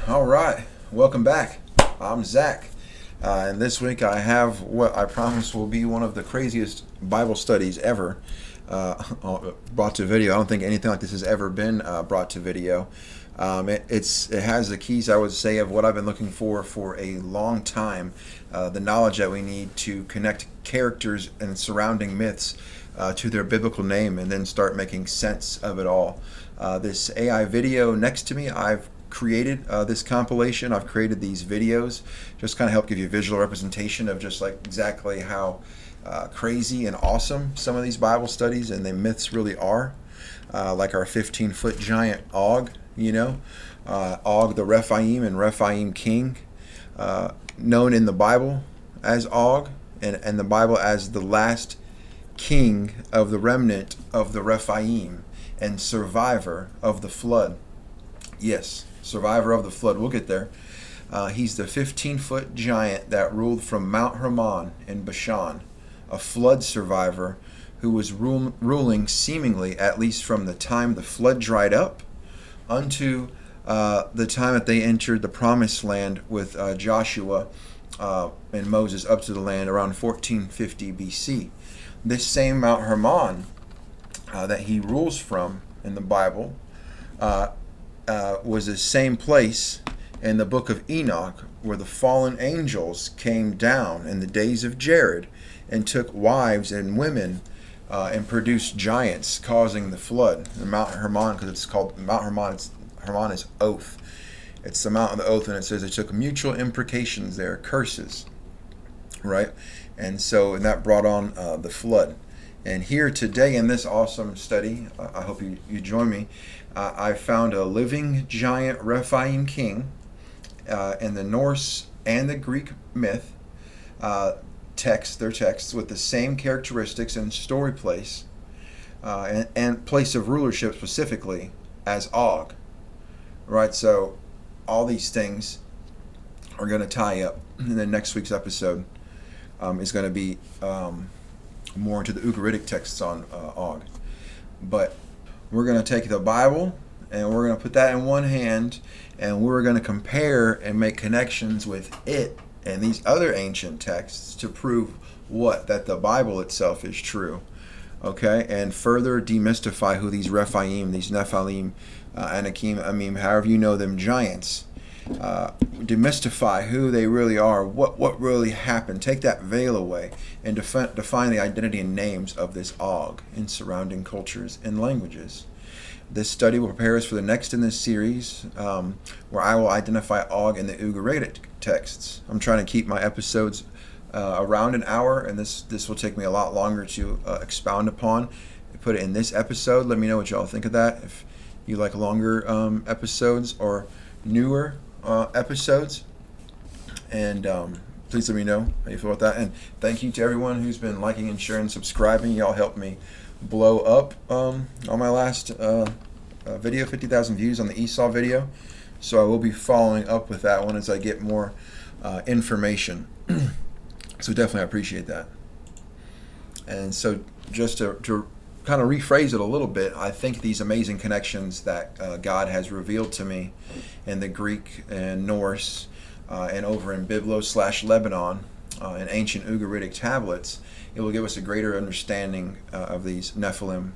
All right, welcome back. I'm Zach, and this week I have what I promise will be one of the craziest Bible studies ever brought to video. I don't think anything like this has ever been brought to video. It has the keys, I would say, of what I've been looking for a long time. The knowledge that we need to connect characters and surrounding myths to their biblical name, and then start making sense of it all. This AI video next to me, I've created this compilation. I've created these videos just kind of help give you a visual representation of just like exactly how crazy and awesome some of these Bible studies and the myths really are. Like our 15-foot giant Og, Og the Rephaim and Rephaim king, known in the Bible as Og, and the Bible as the last king of the remnant of the Rephaim and survivor of the flood. Yes, survivor of the flood. We'll get there. He's the 15-foot giant that ruled from Mount Hermon in Bashan, a flood survivor who was ruling seemingly at least from the time the flood dried up unto the time that they entered the promised land with Joshua and Moses up to the land around 1450 BC. This same Mount Hermon that he rules from in the Bible was the same place in the book of Enoch where the fallen angels came down in the days of Jared and took wives and women and produced giants, causing the flood. The Mount Hermon, because it's called Mount Hermon, Hermon is oath. It's the Mount of the oath, and it says they took mutual imprecations there, curses, right? And that brought on the flood. And here today in this awesome study, I hope you join me, I found a living giant Rephaim king in the Norse and the Greek myth their texts with the same characteristics and story place and place of rulership specifically as Og. Right, so all these things are going to tie up. And then next week's episode is going to be more into the Ugaritic texts on Og. But we're going to take the Bible and we're going to put that in one hand, and we're going to compare and make connections with it and these other ancient texts to prove that the Bible itself is true. Okay, and further demystify who these Rephaim, these Nephilim, Anakim, Emim, however you know them, giants, demystify who they really are, what really happened, take that veil away, and define the identity and names of this Og in surrounding cultures and languages. This study will prepare us for the next in this series, where I will identify Og in the Ugaritic texts. I'm trying to keep my episodes around an hour, and this will take me a lot longer to expound upon. Put it in this episode. Let me know what y'all think of that. If you like longer episodes or newer episodes, and please let me know how you feel about that. And thank you to everyone who's been liking and sharing and subscribing. Y'all helped me blow up on my last video, 50,000 views on the Esau video. So I will be following up with that one as I get more information. So definitely I appreciate that. And so just to kind of rephrase it a little bit, I think these amazing connections that God has revealed to me in the Greek and Norse and over in Biblos/Lebanon in ancient Ugaritic tablets, it will give us a greater understanding of these Nephilim,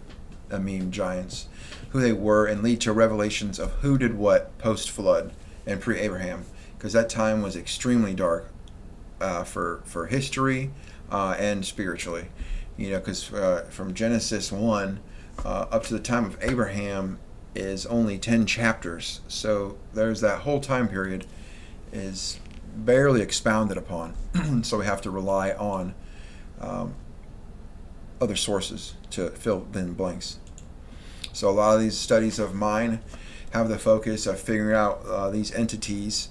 Emim giants, who they were, and lead to revelations of who did what post-flood and pre-Abraham, because that time was extremely dark for history and spiritually. Because from Genesis 1 up to the time of Abraham is only 10 chapters. So there's that whole time period is barely expounded upon. So we have to rely on other sources to fill in blanks. So a lot of these studies of mine have the focus of figuring out these entities.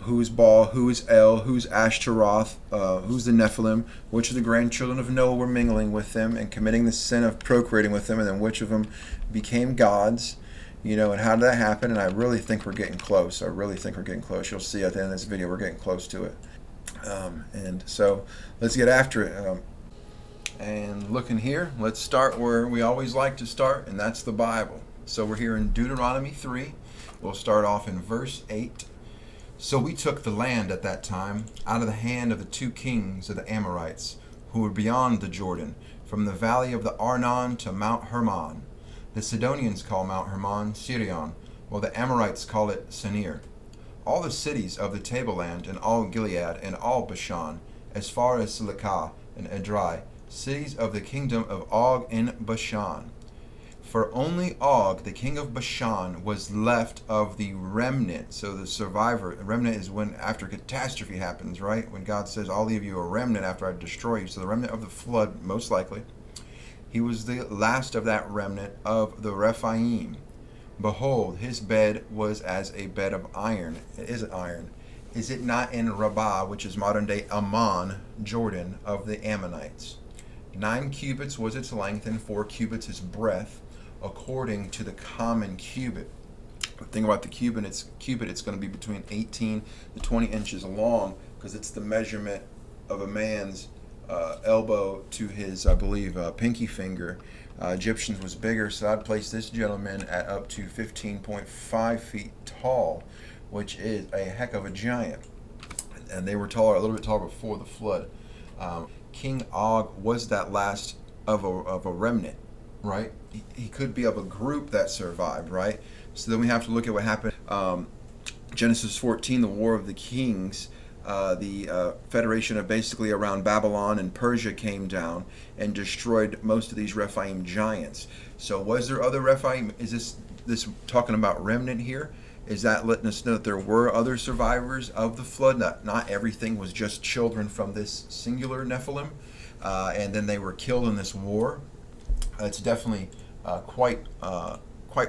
Who's Baal, who's El, who's Ashtaroth, who's the Nephilim, which of the grandchildren of Noah were mingling with them and committing the sin of procreating with them, and then which of them became gods, and how did that happen? And I really think we're getting close. You'll see at the end of this video we're getting close to it. And so let's get after it. And looking here, let's start where we always like to start, and that's the Bible. So we're here in Deuteronomy 3. We'll start off in verse 8. So we took the land at that time out of the hand of the 2 kings of the Amorites, who were beyond the Jordan, from the valley of the Arnon to Mount Hermon. The Sidonians call Mount Hermon Sirion, while the Amorites call it Senir. All the cities of the tableland, and all Gilead, and all Bashan, as far as Silicah and Edrei, cities of the kingdom of Og in Bashan. For only Og, the king of Bashan, was left of the remnant. So the survivor, the remnant is when after catastrophe happens, right? When God says, I'll leave you a remnant after I destroy you. So the remnant of the flood, most likely. He was the last of that remnant of the Rephaim. Behold, his bed was as a bed of iron. Is it iron? Is it not in Rabbah, which is modern day Ammon, Jordan, of the Ammonites? 9 cubits was its length, and 4 cubits its breadth, according to the common cubit. The thing about the cubit, it's going to be between 18 to 20 inches long, because it's the measurement of a man's elbow to his, I believe, pinky finger. Egyptians was bigger, so I'd place this gentleman at up to 15.5 feet tall, which is a heck of a giant. And they were taller, a little bit taller before the flood. King Og was that last of a remnant, right? He could be of a group that survived, right? So then we have to look at what happened. Genesis 14, the War of the Kings, the federation of basically around Babylon and Persia came down and destroyed most of these Rephaim giants. So was there other Rephaim? Is this talking about remnant here? Is that letting us know that there were other survivors of the flood? Not everything was just children from this singular Nephilim, and then they were killed in this war. It's definitely quite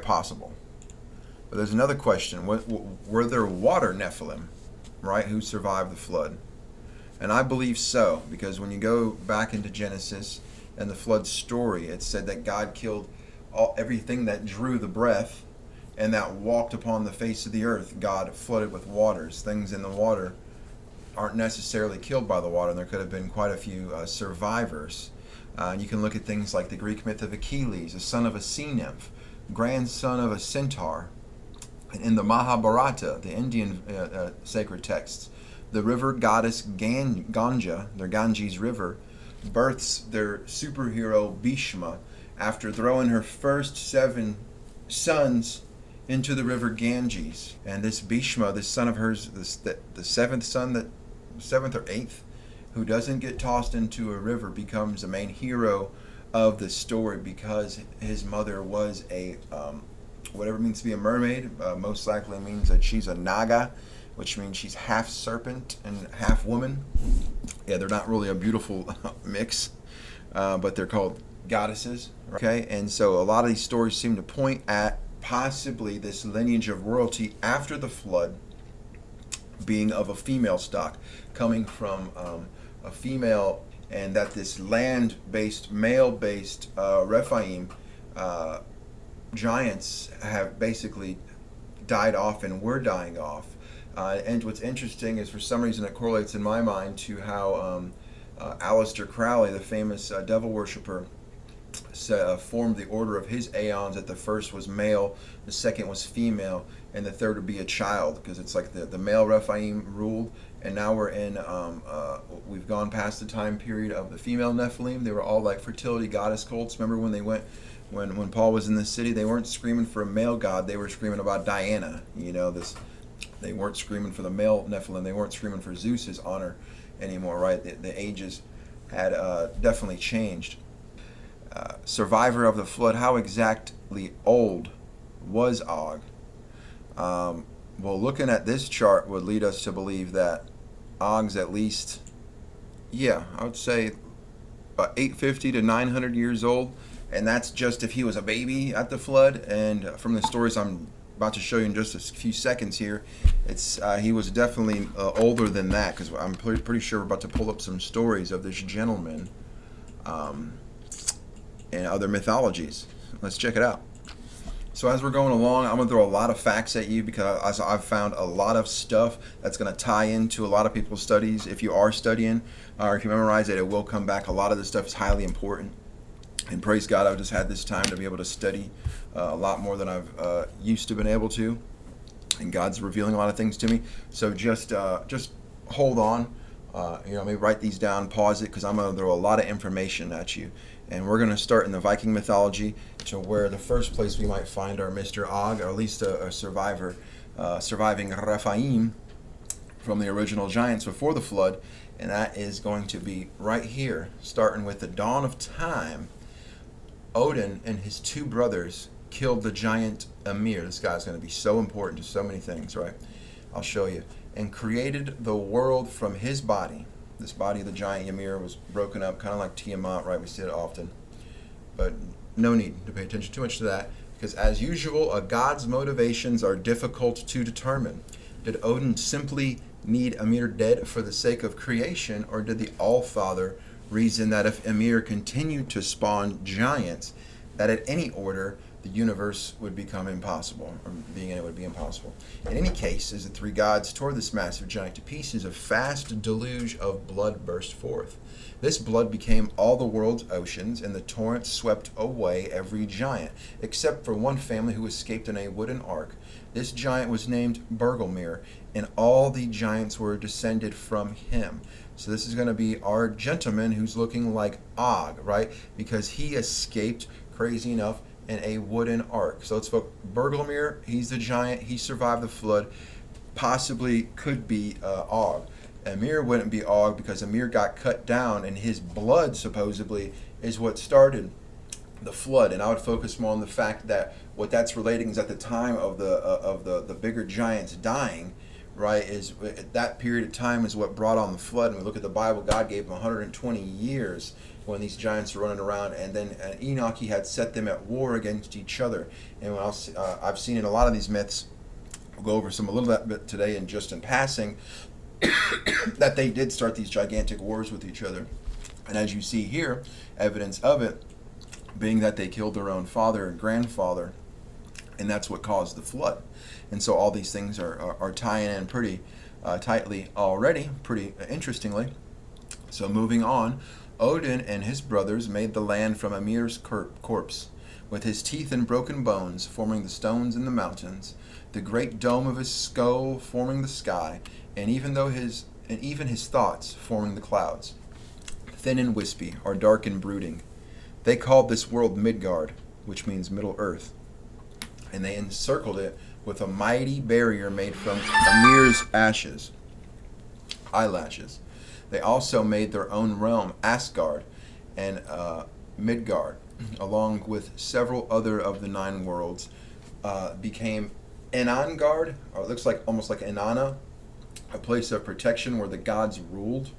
possible. But there's another question. Were there water Nephilim, right, who survived the flood? And I believe so, because when you go back into Genesis and the flood story, it said that God killed everything that drew the breath and that walked upon the face of the earth. God flooded with waters. Things in the water aren't necessarily killed by the water, and there could have been quite a few survivors. You can look at things like the Greek myth of Achilles, the son of a sea nymph, grandson of a centaur. And in the Mahabharata, the Indian sacred texts, the river goddess Ganga, their Ganges river, births their superhero Bhishma after throwing her first 7 sons into the river Ganges. And this Bhishma, this son of hers, the 7th son, the 7th or 8th, who doesn't get tossed into a river, becomes the main hero of the story, because his mother was a whatever it means to be a mermaid. Most likely means that she's a naga, which means she's half serpent and half woman. Yeah, they're not really a beautiful mix, but they're called goddesses. Okay, and so a lot of these stories seem to point at possibly this lineage of royalty after the flood being of a female stock, coming from a female, and that this land-based, male-based Rephaim giants have basically died off and were dying off. And what's interesting is, for some reason, it correlates in my mind to how Aleister Crowley, the famous devil worshipper, formed the order of his aeons, that the first was male, the second was female, and the third would be a child, because it's like the male Rephaim ruled, and now we're in, we've gone past the time period of the female Nephilim. They were all like fertility goddess cults. Remember when they went, when Paul was in the city, they weren't screaming for a male god, they were screaming about Diana, they weren't screaming for the male Nephilim, they weren't screaming for Zeus's honor anymore, right? The ages had definitely changed. Survivor of the flood, how exactly old was Og? Well, looking at this chart would lead us to believe that Og's at least, I would say about 850 to 900 years old, and that's just if he was a baby at the flood. And from the stories I'm about to show you in just a few seconds here, it's he was definitely older than that, because I'm pretty sure we're about to pull up some stories of this gentleman in other mythologies. Let's check it out. So as we're going along, I'm going to throw a lot of facts at you, because I've found a lot of stuff that's going to tie into a lot of people's studies. If you are studying, or if you memorize it, it will come back. A lot of this stuff is highly important. And praise God, I've just had this time to be able to study a lot more than I've used to been able to. and God's revealing a lot of things to me. So just hold on. Maybe write these down, pause it, because I'm going to throw a lot of information at you. And we're going to start in the Viking mythology, to where the first place we might find our Mr. Og, or at least a surviving Rephaim from the original giants before the flood. And that is going to be right here, starting with the dawn of time. Odin and his two brothers killed the giant Ymir. This guy's going to be so important to so many things, right? I'll show you. And created the world from his body. This body of the giant Ymir was broken up, kind of like Tiamat, right? We see it often. But no need to pay attention too much to that, because as usual, a god's motivations are difficult to determine. Did Odin simply need Ymir dead for the sake of creation, or did the All-Father reason that if Ymir continued to spawn giants, that at any order the universe would become impossible, or being in it would be impossible? In any case, as the three gods tore this massive giant to pieces, a vast deluge of blood burst forth. This blood became all the world's oceans, and the torrent swept away every giant, except for one family who escaped in a wooden ark. This giant was named Bergelmir, and all the giants were descended from him. So this is going to be our gentleman who's looking like Og, right? Because he escaped, crazy enough, in a wooden ark. So let's look. Bergelmir, he's the giant. He survived the flood. Possibly could be Og. Ymir wouldn't be Og, because Ymir got cut down, and his blood supposedly is what started the flood. And I would focus more on the fact that what that's relating is at the time of the bigger giants dying, right, is that period of time is what brought on the flood. And we look at the Bible, God gave them 120 years when these giants were running around, and then Enoch, he had set them at war against each other. And when I've seen in a lot of these myths, we'll go over some a little bit today, and just in passing, that they did start these gigantic wars with each other. And as you see here, evidence of it being that they killed their own father and grandfather, and that's what caused the flood. And so all these things are tying in pretty tightly already, pretty interestingly. So moving on, Odin and his brothers made the land from Ymir's corpse, with his teeth and broken bones forming the stones in the mountains, the great dome of his skull forming the sky, and even his thoughts forming the clouds. Thin and wispy, or dark and brooding. They called this world Midgard, which means Middle Earth, and they encircled it with a mighty barrier made from Ymir's eyelashes. They also made their own realm, Asgard and Midgard, along with several other of the 9 worlds, became Enangard, or it looks like almost like Inanna, a place of protection where the gods ruled.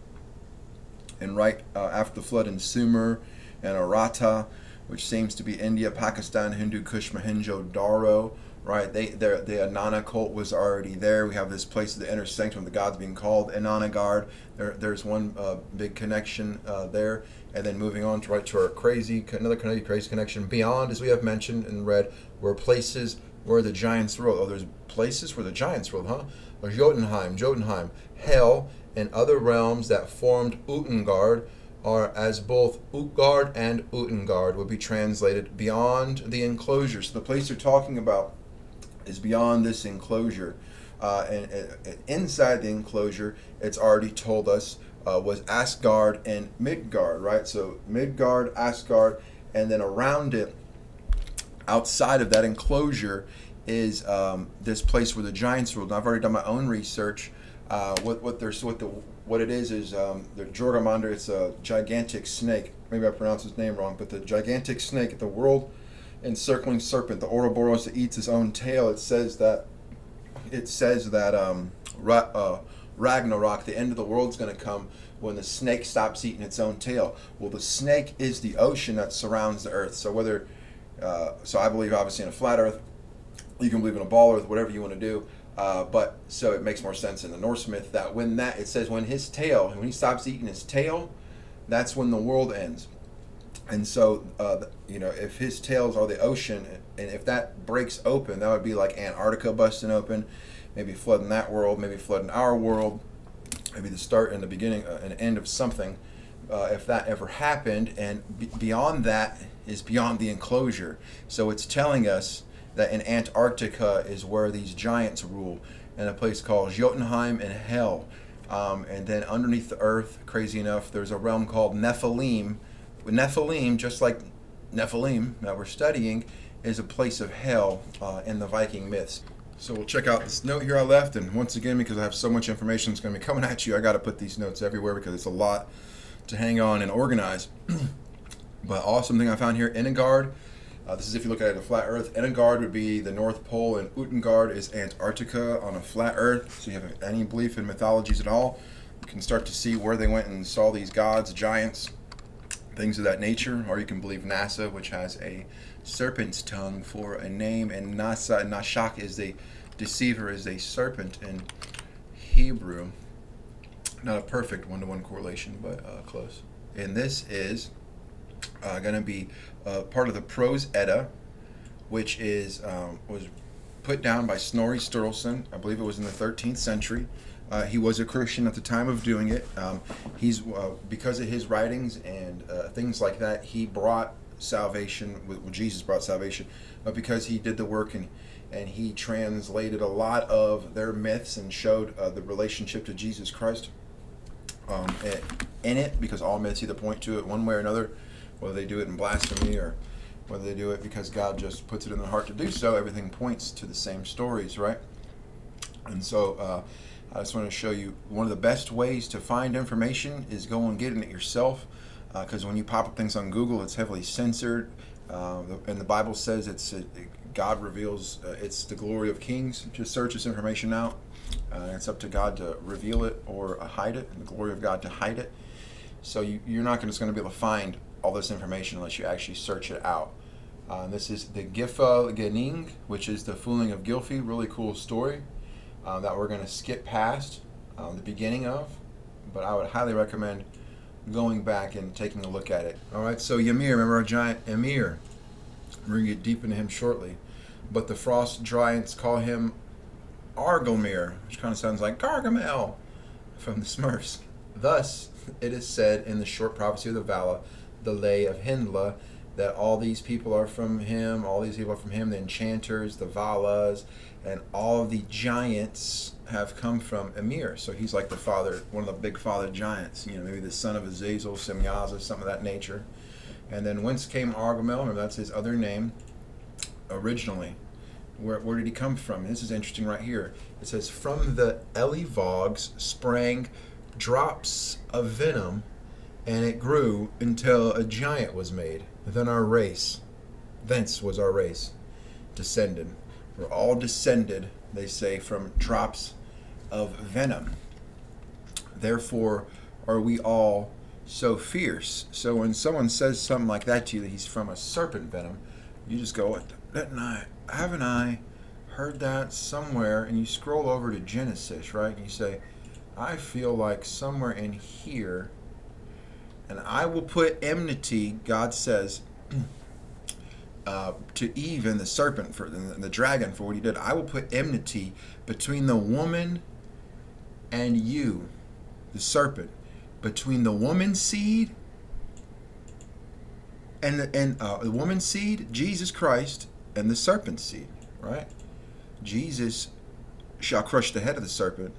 And right after the flood in Sumer and Arata, which seems to be India, Pakistan, Hindu Kush, Mohenjo-Daro, right? The Inanna cult was already there. We have this place, the inner sanctum of the gods, being called Inanagard. There's one big connection there. And then moving on to our crazy connection beyond, as we have mentioned and read, were places where the giants ruled. Oh, there's places where the giants ruled, huh? Or Jotunheim, Hell, and other realms that formed Utgard, are as both Utgard and Utgard would be translated beyond the enclosure. So the place they're talking about is beyond this enclosure. And inside the enclosure, it's already told us, was Asgard and Midgard, right? So Midgard, Asgard, and then around it, outside of that enclosure, is this place where the giants ruled. And I've already done my own research. What it is the Jorgamonder. It's a gigantic snake. Maybe I pronounced his name wrong, but the gigantic snake, the world encircling serpent, the Ouroboros that eats his own tail. It says that Ragnarok, the end of the world, is going to come when the snake stops eating its own tail. Well, the snake is the ocean that surrounds the earth. So so I believe obviously in a flat earth. You can believe in a ball earth, whatever you want to do. But so it makes more sense in the Norse myth that it says when he stops eating his tail, that's when the world ends. And so, if his tails are the ocean, and if that breaks open, that would be like Antarctica busting open, maybe flooding that world, maybe flooding our world, maybe the start and the beginning and end of something. If that ever happened, and beyond that is beyond the enclosure. So it's telling us that in Antarctica is where these giants rule, in a place called Jotunheim and Hell. And then underneath the earth, crazy enough, there's a realm called Nephilim. Nephilim, just like Nephilim that we're studying, is a place of hell in the Viking myths. So we'll check out this note here I left, and once again, because I have so much information that's going to be coming at you, I got to put these notes everywhere because it's a lot to hang on and organize. But awesome thing I found here, Ennegaard. This is if you look at a flat Earth. Ennegaard would be the North Pole, and Utengard is Antarctica on a flat Earth. So you have any belief in mythologies at all, you can start to see where they went and saw these gods, giants, things of that nature. Or you can believe NASA, which has a serpent's tongue for a name, and Nashak is the deceiver, is a serpent in Hebrew. Not a perfect one-to-one correlation, but close. And this is going to be part of the Prose Edda, which is was put down by Snorri Sturluson. I believe it was in the 13th century. He was a Christian at the time of doing it. He's because of his writings and things like that, he brought salvation. Jesus brought salvation, but because he did the work and he translated a lot of their myths and showed the relationship to Jesus Christ in it, because all myths either point to it one way or another, whether they do it in blasphemy or whether they do it because God just puts it in their heart to do so. Everything points to the same stories, right? And so I just want to show you one of the best ways to find information is go and get it yourself, because when you pop up things on Google, it's heavily censored, and the Bible says God reveals it's the glory of kings to search this information out. It's up to God to reveal it or hide it, and the glory of God to hide it. So you're not just going to be able to find all this information unless you actually search it out. This is the Gifa Gening, which is the Fooling of Gylfi. Really cool story that we're going to skip past the beginning of, but I would highly recommend going back and taking a look at it. All right, so YMIR, remember our giant Emir. We're going to get deep into him shortly. But the Frost Giants call him Argomir, which kind of sounds like Gargamel from the Smurfs. Thus, it is said in the short prophecy of the Vala, the Lay of Hindla, that all these people are from him, the enchanters, the Valas, and all of the giants have come from Emir. So he's like the father, one of the big father giants, maybe the son of Azazel, Semyaza, something of that nature. And then whence came Argomel? Remember, that's his other name originally. Where did he come from? This is interesting right here. It says, from the Elivogs sprang drops of venom, and it grew until a giant was made. Thence was our race descended. We're all descended, they say, from drops of venom. Therefore are we all so fierce. So when someone says something like that to you, that he's from a serpent venom, you just go, haven't I heard that somewhere? And you scroll over to Genesis, right? And you say, I feel like somewhere in here, and I will put enmity, God says, to Eve and the serpent, for the dragon, for what he did. I will put enmity between the woman and you, the serpent, between the woman's seed and the woman's seed, Jesus Christ, and the serpent's seed, right? Jesus shall crush the head of the serpent,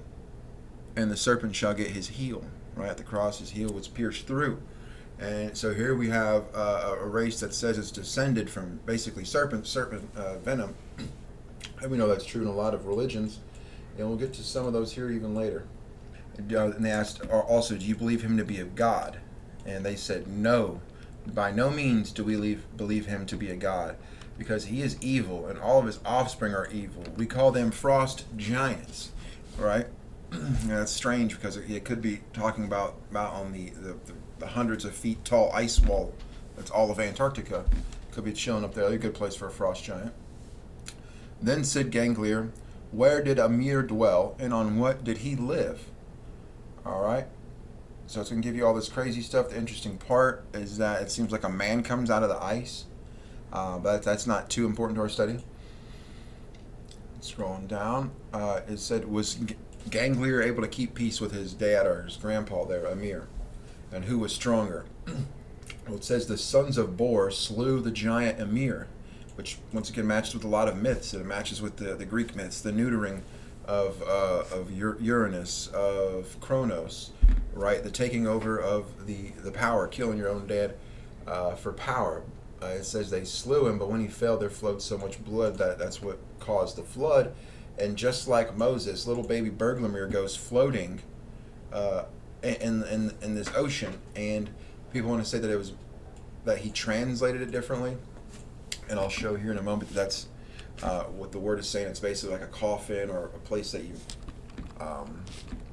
and the serpent shall get his heel, right? At the cross, his heel was pierced through. And so here we have a race that says it's descended from basically serpent venom. And we know that's true in a lot of religions. And we'll get to some of those here even later. And they asked also, do you believe him to be a god? And they said, no. By no means do we believe him to be a god, because he is evil and all of his offspring are evil. We call them frost giants, right? And that's strange because it could be talking about on the hundreds of feet tall ice wall that's all of Antarctica. Could be chilling up there. A good place for a frost giant. Then said Ganglier, where did Amir dwell, and on what did he live? All right. So it's going to give you all this crazy stuff. The interesting part is that it seems like a man comes out of the ice. But that's not too important to our study. Scrolling down, it said, was Ganglier able to keep peace with his dad or his grandpa there, Amir? And who was stronger? Well, it says the sons of Bor slew the giant Emir, which once again matches with a lot of myths. It matches with the Greek myths, the neutering of Uranus, of Kronos, right? The taking over of the power, killing your own dad for power. It says they slew him, but when he fell, there flowed so much blood that's what caused the flood. And just like Moses, little baby Berglamir goes floating in this ocean, and people want to say that he translated it differently, and I'll show here in a moment that that's what the word is saying. It's basically like a coffin or a place that you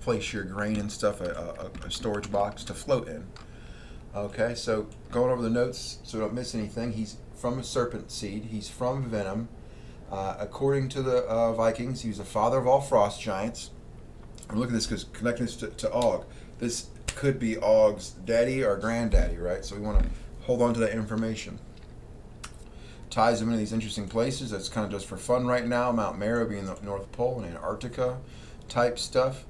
place your grain and stuff, a storage box to float in. Okay, so going over the notes so we don't miss anything. He's from a serpent seed. He's from venom. According to the Vikings, he was the father of all frost giants. I'm looking at this because connecting this to Og. This could be Og's daddy or granddaddy, right? So we want to hold on to that information. Ties him into these interesting places. That's kind of just for fun right now. Mount Mara being the North Pole and Antarctica type stuff.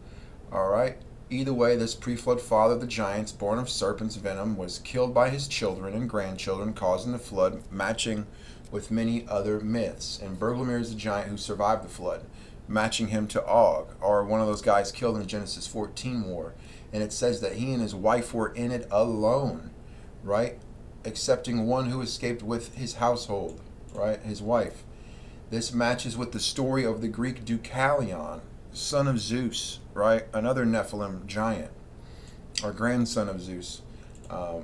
All right. Either way, this pre-flood father of the giants, born of serpent's venom, was killed by his children and grandchildren, causing the flood, matching with many other myths. And Berglamir is the giant who survived the flood, matching him to Og, or one of those guys killed in the Genesis 14 war. And it says that he and his wife were in it alone, right? Excepting one who escaped with his household, right? His wife. This matches with the story of the Greek Deucalion, son of Zeus, right? Another Nephilim giant, or grandson of Zeus,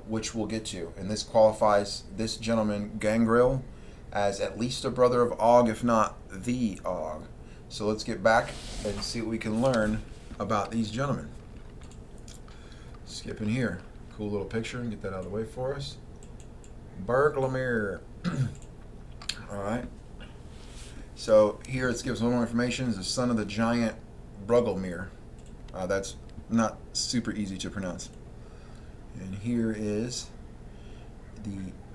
which we'll get to. And this qualifies this gentleman, Gangrel, as at least a brother of Og, if not the Og. So let's get back and see what we can learn about these gentlemen. Skipping here. Cool little picture, and get that out of the way for us. Berglamir. All right. So here it gives a little more information. He's the son of the giant Berglamir. That's not super easy to pronounce. And here is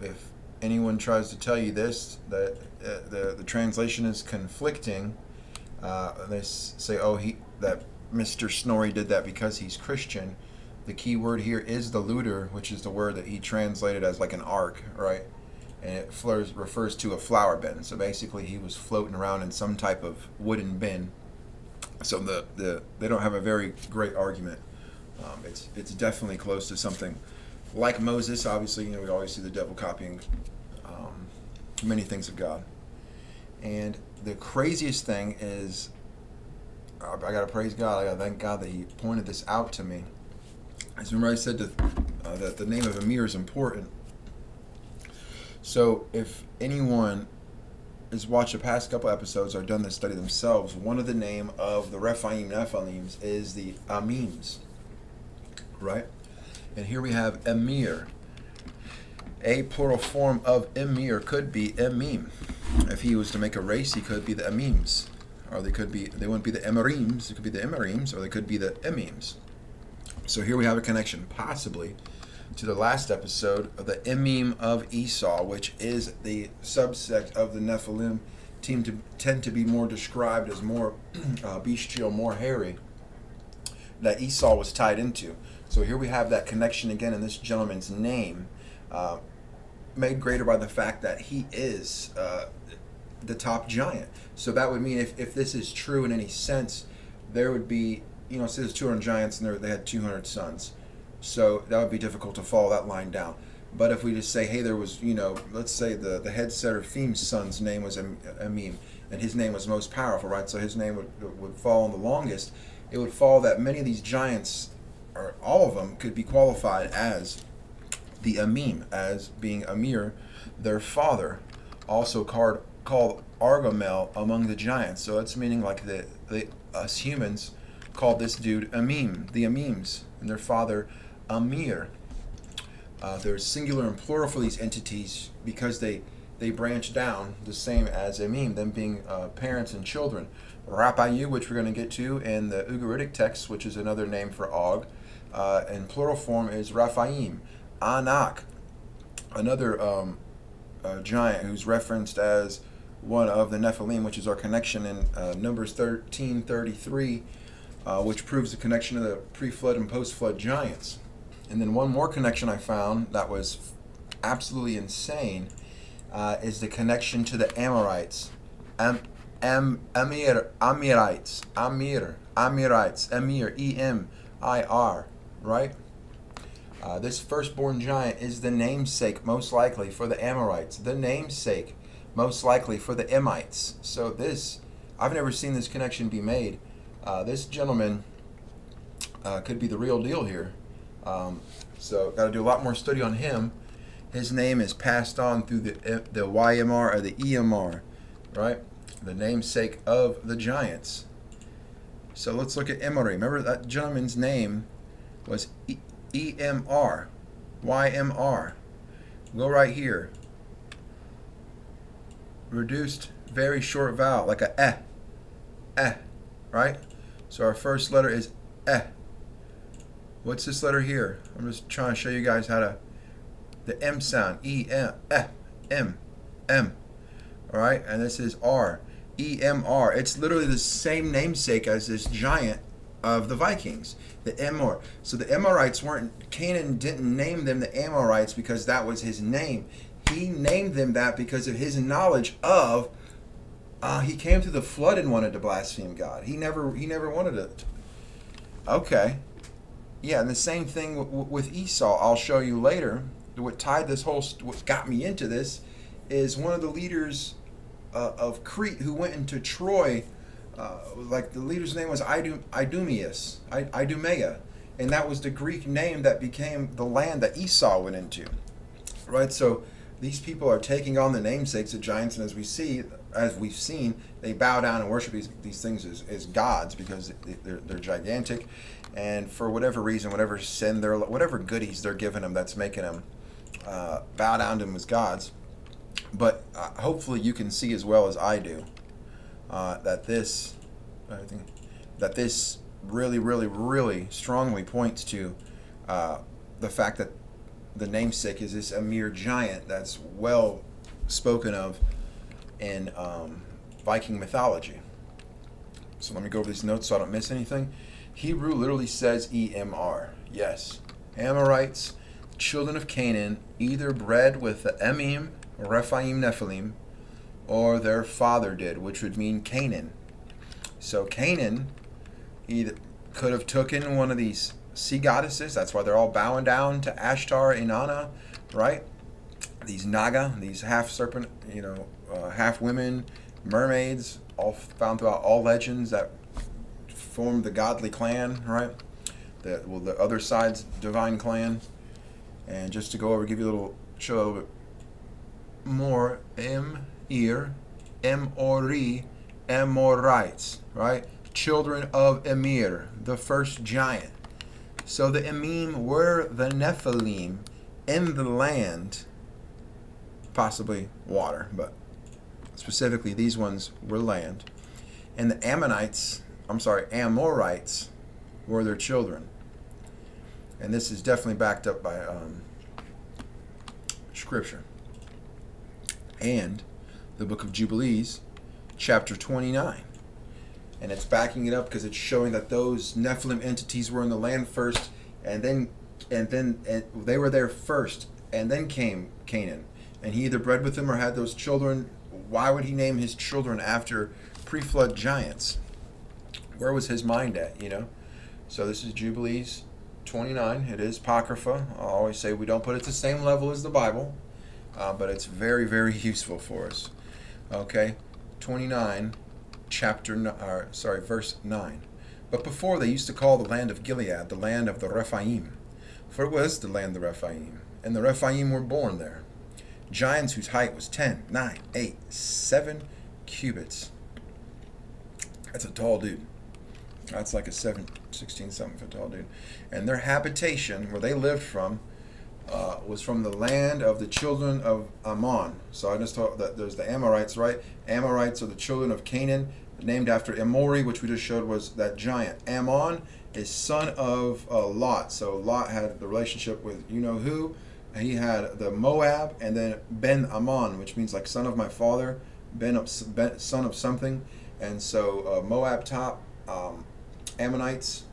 if anyone tries to tell you this, that the translation is conflicting. They say, that Mr. Snorri did that because he's Christian. The key word here is the luter, which is the word that he translated as like an ark, right? And it refers to a flour bin. So basically, he was floating around in some type of wooden bin. So they don't have a very great argument. It's definitely close to something like Moses. Obviously, we always see the devil copying many things of God. And the craziest thing is, I gotta praise God. I gotta thank God that He pointed this out to me. As remember, I said that the name of Emir is important. So if anyone has watched the past couple episodes or done this study themselves, one of the name of the Rephaim Nephilims is the Amims, right? And here we have Emir. A plural form of Emir could be Emim. If he was to make a race, he could be the Emims, or they wouldn't be the Emirims. It could be the Emirims, or they could be the Emims. So here we have a connection, possibly, to the last episode of the Emim of Esau, which is the subsect of the Nephilim, tend to be more described as more bestial, more hairy, that Esau was tied into. So here we have that connection again in this gentleman's name, made greater by the fact that he is the top giant. So that would mean if this is true in any sense, there would be, say there's 200 giants and they had 200 sons. So that would be difficult to follow that line down. But if we just say, hey, there was, let's say the head seraphim's son's name was Emim, and his name was most powerful, right? So his name would fall on the longest. It would follow that many of these giants, or all of them, could be qualified as the Emim, as being Emir, their father, also called Argomel among the giants. So that's meaning like us humans called this dude Emim, the Emims, and their father Amir. There's singular and plural for these entities because they branch down the same as Emim, them being parents and children. Rapayu, which we're going to get to in the Ugaritic text, which is another name for Og, and plural form is Raphaim. Anak, another giant who's referenced as one of the Nephilim, which is our connection in Numbers 13:33, which proves the connection of the pre-flood and post-flood giants. And then one more connection I found that was absolutely insane is the connection to the Amorites. Amorites, Emir, EMIR, right? This firstborn giant is the namesake, most likely, for the Amorites. The namesake, most likely, for the Emites. So this, I've never seen this connection be made. This gentleman could be the real deal here. So got to do a lot more study on him. His name is passed on through the YMR or the EMR, right? The namesake of the giants. So let's look at Emory. Remember that gentleman's name was EMR, YMR. Go right here. Reduced very short vowel, like a right? So our first letter is What's this letter here? I'm just trying to show you guys how to, the M sound, M. All right, and this is R, EMR. It's literally the same namesake as this giant of the Vikings, the Emor. So the Amorites weren't, Canaan didn't name them the Amorites because that was his name. He named them that because of his knowledge of, he came through the flood and wanted to blaspheme God. He never wanted it. Okay. Yeah, and the same thing with Esau. I'll show you later. What tied this whole, what got me into this, is one of the leaders of Crete who went into Troy. Like the leader's name was Idumea, and that was the Greek name that became the land that Esau went into. Right. So these people are taking on the namesakes of giants, and as we've seen, they bow down and worship these things as gods because they're gigantic. And for whatever reason, whatever sin, whatever goodies they're giving them, that's making them bow down to them as gods. But hopefully, you can see as well as I do that this really, really, really strongly points to the fact that the namesake is this Emir giant that's well spoken of in Viking mythology. So let me go over these notes so I don't miss anything. Hebrew literally says EMR. Yes. Amorites, children of Canaan, either bred with the Emim, Rephaim, Nephilim, or their father did, which would mean Canaan. So Canaan either could have taken one of these sea goddesses. That's why they're all bowing down to Ashtar, Inanna, right? These Naga, these half serpent, half women, mermaids, all found throughout all legends that formed the godly clan, right? The other side's divine clan. And just to go over, give you a little, show a little bit more. Emir, Emori, Amorites, right? Children of Emir, the first giant. So the Emim were the Nephilim in the land, possibly water, but specifically these ones were land. And the Amorites were their children. And this is definitely backed up by scripture. And the book of Jubilees, chapter 29. And it's backing it up because it's showing that those Nephilim entities were in the land first, and then they were there first, and then came Canaan. And he either bred with them or had those children. Why would he name his children after pre-flood giants? Where was his mind at, So this is Jubilees 29. It is Apocrypha. I always say we don't put it at the same level as the Bible, but it's very, very useful for us. Okay, 29, verse 9. But before they used to call the land of Gilead the land of the Rephaim, for it was the land of the Rephaim, and the Rephaim were born there. Giants whose height was 10, 9, 8, 7 cubits. That's a tall dude. That's like a 16 something foot tall dude. And their habitation, where they lived from, was from the land of the children of Ammon. So I just thought that there's the Amorites, right? Amorites are the children of Canaan, named after Emory, which we just showed was that giant. Ammon is son of Lot. So Lot had the relationship with who. He had the Moab, and then Ben Ammon, which means like son of my father, son of something. And so Moab top, Ammonites,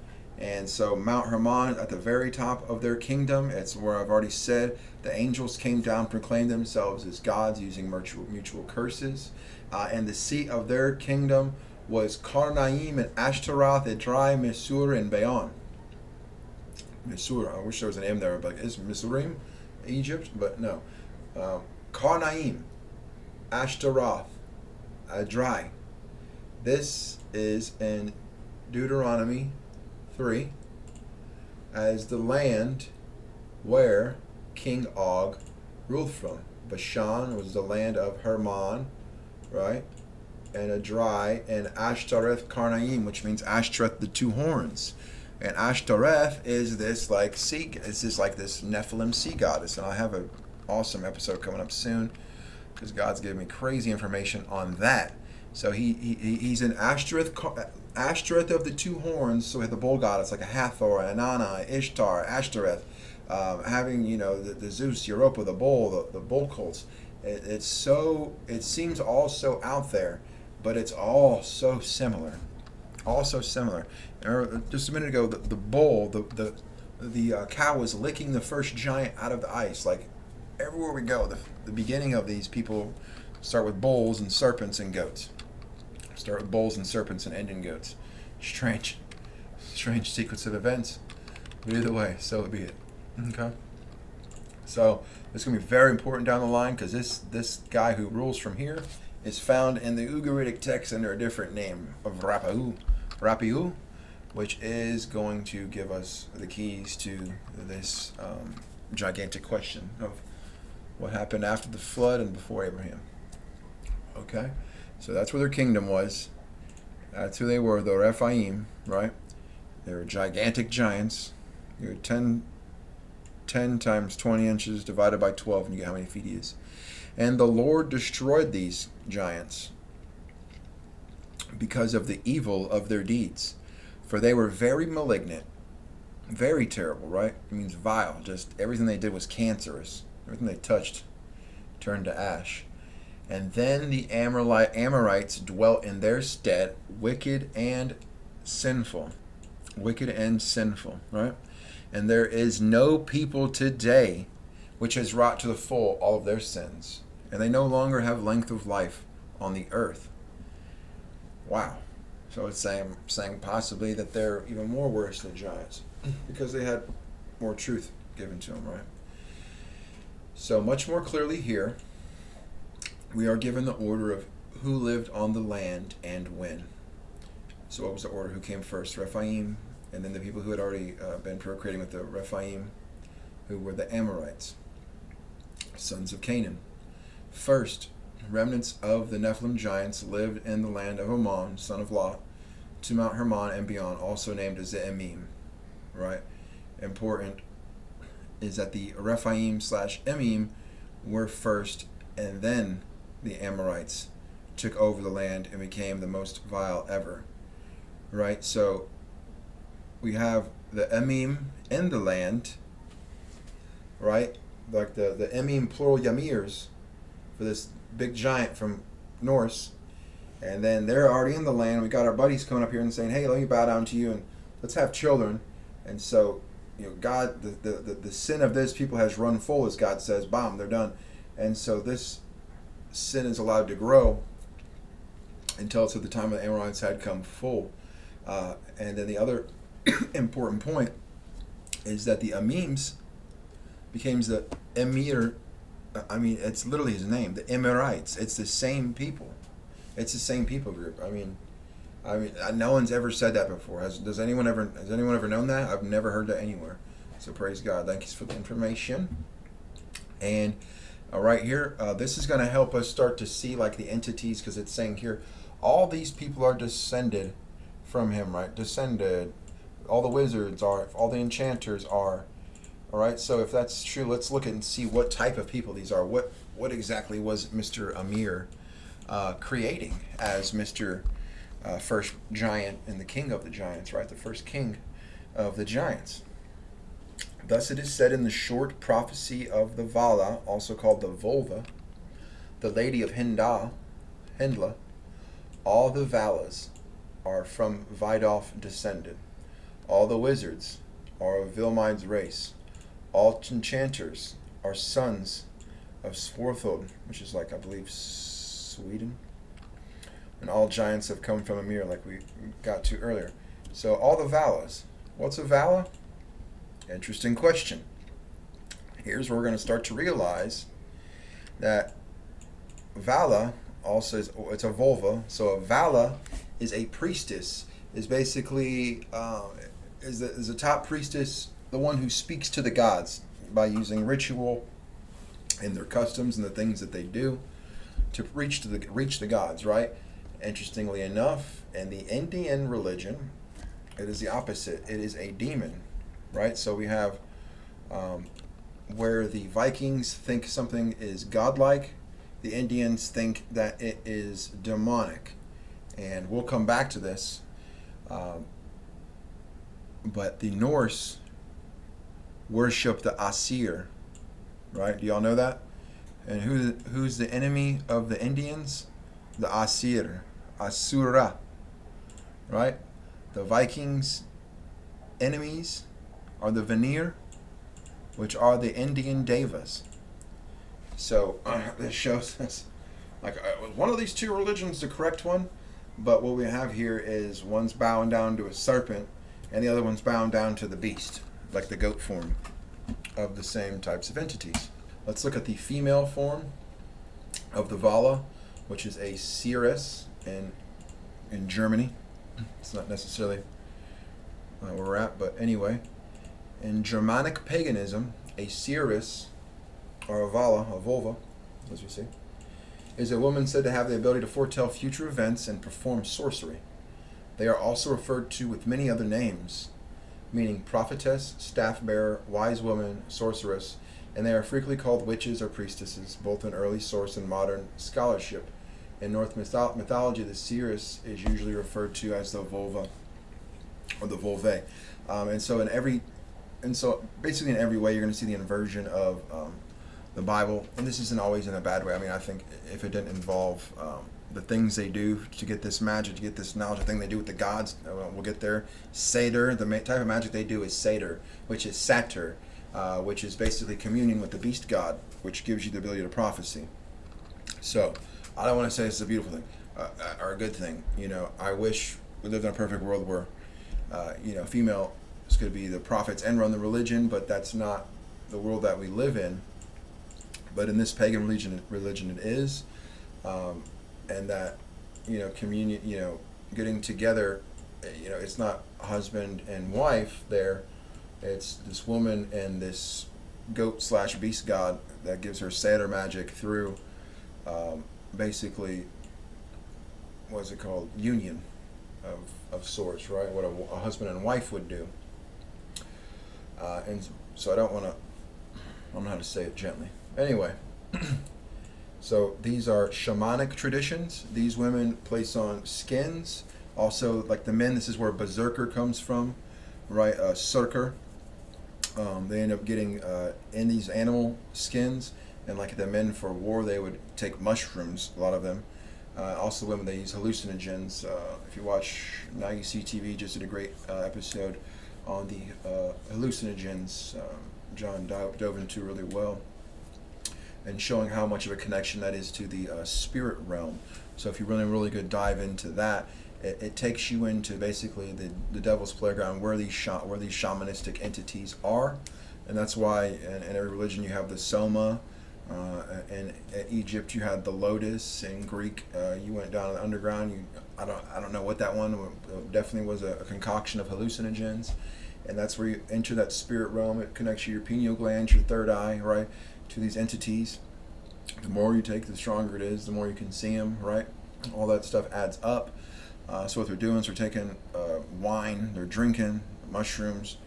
And so Mount Hermon at the very top of their kingdom, it's where I've already said the angels came down, proclaimed themselves as gods using mutual curses. And the seat of their kingdom was Karnaim and Ashtaroth, Edrei, Mesur, and Beon. Mesur, I wish there was an M there, but it's Misurim, Egypt, but no. Karnaim, Ashtaroth, Edrei. This is in Deuteronomy 3 as the land where King Og ruled from. Bashan was the land of Hermon, right? And Edrei and Ashtoreth Karnaim, which means Ashtoreth, the two horns. And Ashtoreth is this like it's just like this Nephilim sea goddess. And I have an awesome episode coming up soon because God's giving me crazy information on that. So he's an Ashtoreth of the two horns. So we have the bull goddess like a Hathor, Anana, Ishtar, Ashtoreth, having the Zeus, Europa, the bull, the bull cults. It seems all so out there, but it's all so similar. Just a minute ago, the bull, the cow was licking the first giant out of the ice. Like everywhere we go, the beginning of these people start with bulls and serpents and goats. Start with bulls and serpents and end in goats. Strange sequence of events. But either way, so be it. Okay. So it's going to be very important down the line because this guy who rules from here is found in the Ugaritic text under a different name of Rapiu, which is going to give us the keys to this gigantic question of what happened after the flood and before Abraham. Okay, so that's where their kingdom was. That's who they were, the Rephaim, right? They were gigantic giants. They were 10 times 20 inches divided by 12, and you get how many feet he is. And the Lord destroyed these giants because of the evil of their deeds. For they were very malignant, very terrible, right? It means vile. Just everything they did was cancerous. Everything they touched turned to ash. And then the Amorites dwelt in their stead, wicked and sinful. Wicked and sinful, right? And there is no people today which has wrought to the full all of their sins. And they no longer have length of life on the earth. Wow. So it's saying possibly that they're even more worse than giants because they had more truth given to them, right? So much more clearly here, we are given the order of who lived on the land and when. So what was the order? Who came first? Rephaim, and then the people who had already been procreating with the Rephaim, who were the Amorites, sons of Canaan. First, remnants of the Nephilim giants lived in the land of Ammon, son of Lot, to Mount Hermon and beyond, also named as the Emim. Right? Important is that the Rephaim/Emim were first, and then the Amorites took over the land and became the most vile ever. Right? So we have the Emim in the land, right? Like the Emim plural YMIRs for this big giant from Norse. And then they're already in the land. We got our buddies coming up here and saying, hey, let me bow down to you and let's have children. And so, God, the sin of this people has run full, as God says, bam, they're done. And so this sin is allowed to grow until it's at the time of the Amorites had come full. And then the other important point is that the Emims became the Emir. I mean, it's literally his name, the Amorites. It's the same people. It's the same people group. I mean, no one's ever said that before. Has anyone ever known that? I've never heard that anywhere. So praise God. Thank you for the information. And right here, this is going to help us start to see like the entities, because it's saying here, all these people are descended from him, right? Descended. All the wizards are. All the enchanters are. All right. So if that's true, let's look at and see what type of people these are. What exactly was Mr. Amir creating as Mr. First giant and the king of the giants, right? The first king of the giants. Thus it is said in the short prophecy of the Vala, also called the Volva, the lady of Hindla, all the Valas are from Vidolf descended. All the wizards are of Vilmai's race. All enchanters are sons of Swarthod, which is like, I believe, Sweden. And all giants have come from Ymir, like we got to earlier. So all the Valas. What's a Vala? Interesting question. Here's where we're going to start to realize that Vala also is, it's a vulva. So a Vala is a priestess. Is basically is a top priestess, the one who speaks to the gods by using ritual and their customs and the things that they do to reach the gods, right? Interestingly enough, in the Indian religion, it is the opposite. It is a demon, right? So we have where the Vikings think something is godlike, the Indians think that it is demonic. And we'll come back to this. But the Norse worship the Asir, right? Do y'all know that? And who's the enemy of the Indians? The Asir, Asura, right? The Vikings' enemies are the Vanir, which are the Indian Devas. So this shows us, like, was one of these two religions the correct one? But what we have here is one's bowing down to a serpent, and the other one's bowing down to the beast, like the goat form of the same types of entities. Let's look at the female form of the Vala, which is a seeress in Germany. It's not necessarily where we're at, but anyway. In Germanic paganism, a seeress, or a Vala, a vulva, as we see, is a woman said to have the ability to foretell future events and perform sorcery. They are also referred to with many other names, meaning prophetess, staff bearer, wise woman, sorceress, and they are frequently called witches or priestesses, both in early source and modern scholarship. In Norse mythology, the seeress is usually referred to as the vulva, or the vulvae. And so basically in every way, you're going to see the inversion of the Bible, and this isn't always in a bad way. I mean, I think if it didn't involve the things they do to get this magic, to get this knowledge, the thing they do with the gods, we'll get there. Seder, the type of magic they do is Seder, which is Satyr, which is basically communion with the beast god, which gives you the ability to prophecy. So, I don't want to say this is a beautiful thing, or a good thing. You know, I wish we lived in a perfect world where, female is going to be the prophets and run the religion, but that's not the world that we live in. But in this pagan religion it is, and that, communion, getting together, it's not husband and wife there, it's this woman and this goat/beast god that gives her satyr magic through, basically, what's it called, union of sorts, right? What a husband and wife would do. And so I don't know how to say it gently. Anyway, so these are shamanic traditions. These women place on skins. Also, like the men, this is where berserker comes from, right? Surker. They end up getting in these animal skins, and like the men for war, they would take mushrooms, a lot of them. Also, women, they use hallucinogens. If you watch Now You See TV, just did a great episode on the hallucinogens. John dove into really well, and showing how much of a connection that is to the spirit realm. So if you really good dive into that, it takes you into basically the devil's playground, where these shamanistic entities are. And that's why in every religion you have the soma, and in Egypt you had the lotus. In Greek, you went down in the underground. I don't know what that one definitely was, a concoction of hallucinogens. And that's where you enter that spirit realm. It connects your pineal gland, your third eye, right, to these entities. The more you take, the stronger it is. The more you can see them, right? All that stuff adds up. So what they're doing is they're taking wine, they're drinking mushrooms,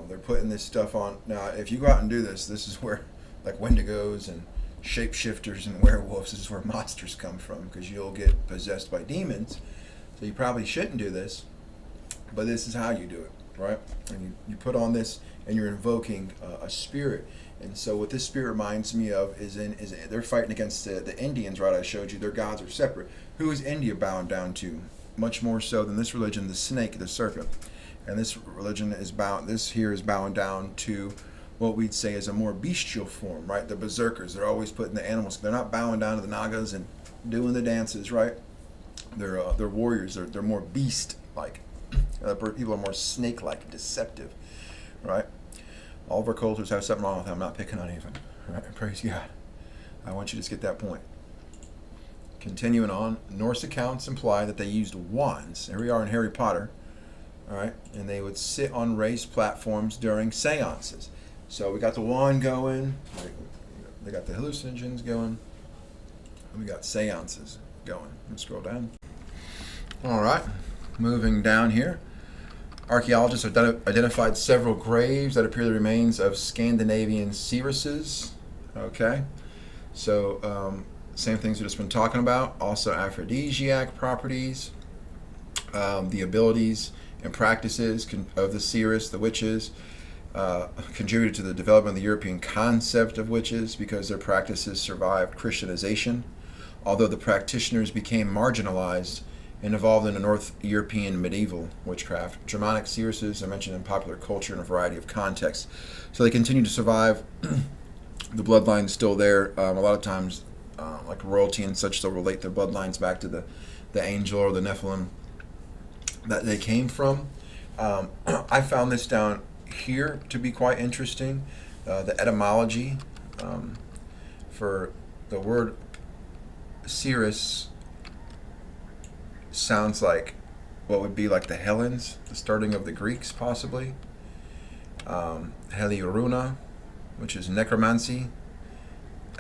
they're putting this stuff on. Now, if you go out and do this is where, like, wendigos and shapeshifters and werewolves, this is where monsters come from, because you'll get possessed by demons. So you probably shouldn't do this, but this is how you do it. Right? And you put on this, and you're invoking a spirit. And so what this spirit reminds me of is they're fighting against the Indians, right? I showed you their gods are separate. Who is India bound down to? Much more so than this religion, the snake, the serpent. And this religion is bound, this here is bound down to what we'd say is a more bestial form, right? The berserkers, they're always putting the animals, they're not bowing down to the Nagas and doing the dances, right? They're warriors, they're more beast-like. People are more snake-like, deceptive, right? All of our cultures have something wrong with them. I'm not picking on anything, right? Praise God. I want you to just get that point. Continuing on, Norse accounts imply that they used wands. Here we are in Harry Potter, all right? And they would sit on raised platforms during seances. So we got the wand going, they got the hallucinogens going, and we got seances going. Let's scroll down. All right, moving down here. Archaeologists have identified several graves that appear the remains of Scandinavian seeresses. Okay, so same things we've just been talking about. Also aphrodisiac properties, the abilities and practices of the seeress, the witches, contributed to the development of the European concept of witches because their practices survived Christianization, although the practitioners became marginalized and evolved into North European medieval witchcraft. Germanic seeresses are mentioned in popular culture in a variety of contexts. So they continue to survive. The bloodline's still there. A lot of times, like royalty and such, they'll relate their bloodlines back to the angel or the Nephilim that they came from. I found this down here to be quite interesting. The etymology for the word seeress sounds like what would be like the Hellenes, the starting of the Greeks, possibly. Heli-runa, which is necromancy.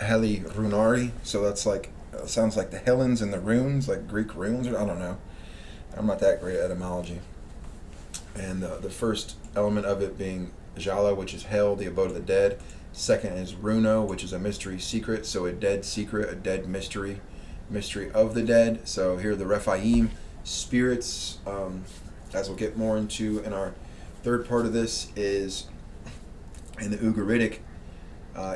Heli-runari, so that's like, sounds like the Hellenes and the runes, like Greek runes, or I don't know. I'm not that great at etymology. And the first element of it being Jala, which is hell, the abode of the dead. Second is Runo, which is a mystery secret, so a dead secret, a dead mystery of the dead. So here are the Rephaim, spirits, as we'll get more into in our third part of this, is in the Ugaritic,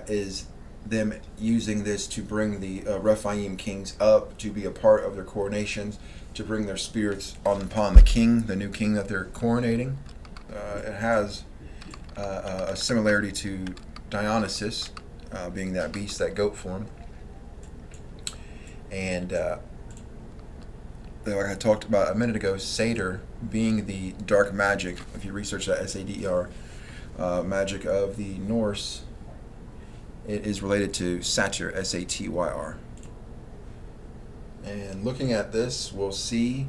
is them using this to bring the Rephaim kings up to be a part of their coronations, to bring their spirits upon the king, the new king that they're coronating. It has a similarity to Dionysus, being that beast, that goat form. And like I talked about a minute ago, Satyr being the dark magic, if you research that, S-A-D-E-R, magic of the Norse, it is related to Satyr, S-A-T-Y-R. And looking at this, we'll see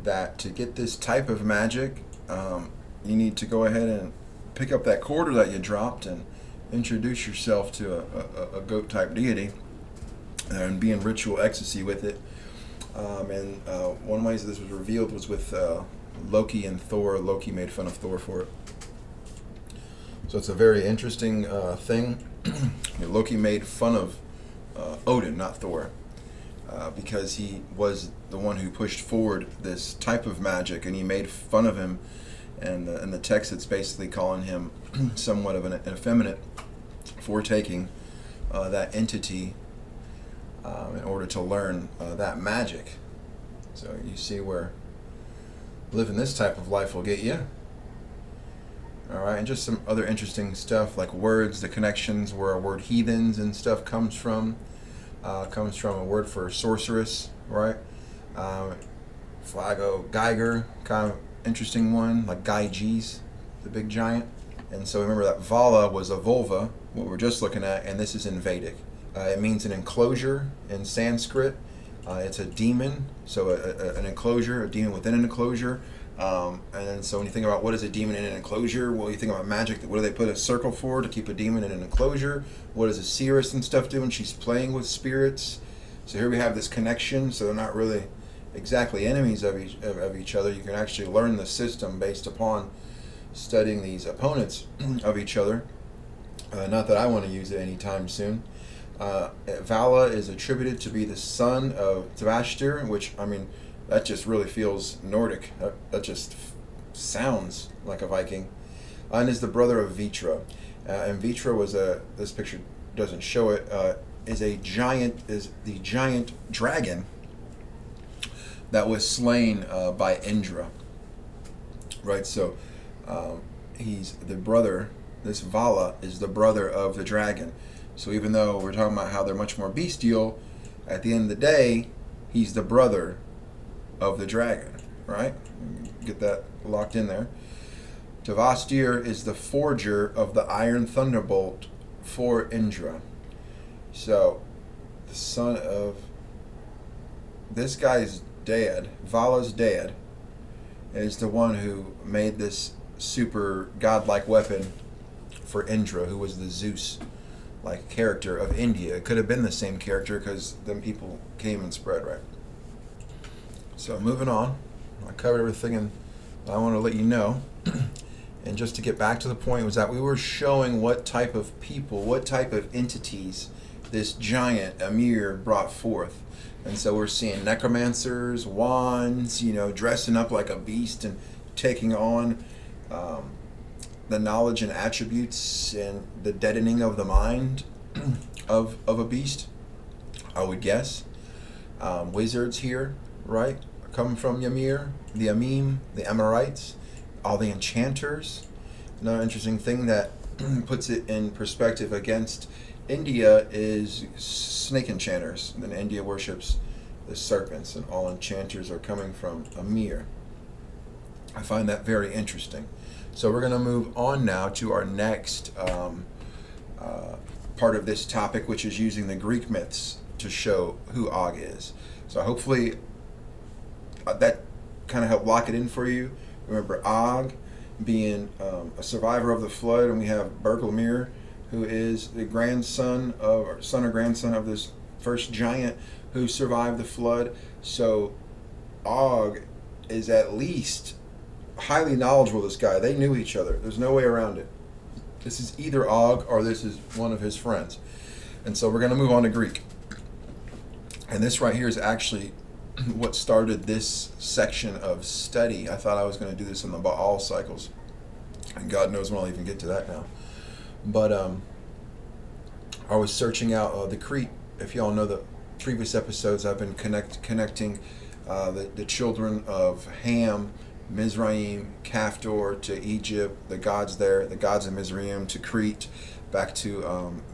that to get this type of magic, you need to go ahead and pick up that quarter that you dropped and introduce yourself to a goat-type deity and be in ritual ecstasy with it. And one way that this was revealed was with Loki and Thor. Loki made fun of Thor for it. So it's a very interesting thing. Loki made fun of Odin, not Thor, because he was the one who pushed forward this type of magic, and he made fun of him. And in the text, it's basically calling him somewhat of an effeminate for taking that entity in order to learn that magic. So you see where living this type of life will get you. All right, and just some other interesting stuff like words, the connections where a word heathens and stuff comes from a word for sorceress, right? Flago Geiger, kind of interesting one, like Gyges, the big giant. And so remember that Vala was a vulva, what we're just looking at, and this is in Vedic. It means an enclosure in Sanskrit. It's a demon, so an enclosure, a demon within an enclosure. And then so when you think about what is a demon in an enclosure, well, you think about magic. What do they put a circle for to keep a demon in an enclosure? What does a seeress and stuff do when she's playing with spirits? So here we have this connection. So they're not really exactly enemies of each other. You can actually learn the system based upon studying these opponents of each other. Not that I want to use it anytime soon. Vala is attributed to be the son of Tvashtir, which, I mean, that just really feels Nordic. That just sounds like a Viking. And is the brother of Vitra. And Vitra was this picture doesn't show it, is the giant dragon that was slain by Indra. right? So he's the brother. This Vala is the brother of the dragon. So even though we're talking about how they're much more bestial, at the end of the day, he's the brother of the dragon, right? Get that locked in there. Tavastir is the forger of the iron thunderbolt for Indra. So the son of this guy's dad, Vala's dad, is the one who made this super godlike weapon for Indra, who was the Zeus-like character of India. It could have been the same character because then people came and spread, right? So moving on, I covered everything and I want to let you know. And just to get back to the point was that we were showing what type of people, what type of entities this giant Emir brought forth. And so we're seeing necromancers, wands, dressing up like a beast and taking on the knowledge and attributes and the deadening of the mind of a beast, I would guess. Wizards here, right, come from YMIR, the Emim, the Amorites, all the enchanters. Another interesting thing that puts it in perspective against India is snake enchanters. And India worships the serpents, and all enchanters are coming from Emir. I find that very interesting. So we're going to move on now to our next part of this topic, which is using the Greek myths to show who Og is. So hopefully that kind of helped lock it in for you. Remember Og being a survivor of the flood, and we have Bergelmir, who is the grandson of, or son or grandson of this first giant who survived the flood. So Og is at least highly knowledgeable, this guy. They knew each other. There's no way around it. This is either Og or this is one of his friends. And so we're going to move on to Greek. And this right here is actually what started this section of study. I thought I was going to do this in the Baal cycles. And God knows when I'll even get to that now. But I was searching out the Crete. If y'all know the previous episodes, I've been connecting the children of Ham, Mizraim, Kaftor to Egypt, the gods there, the gods of Mizraim to Crete, back to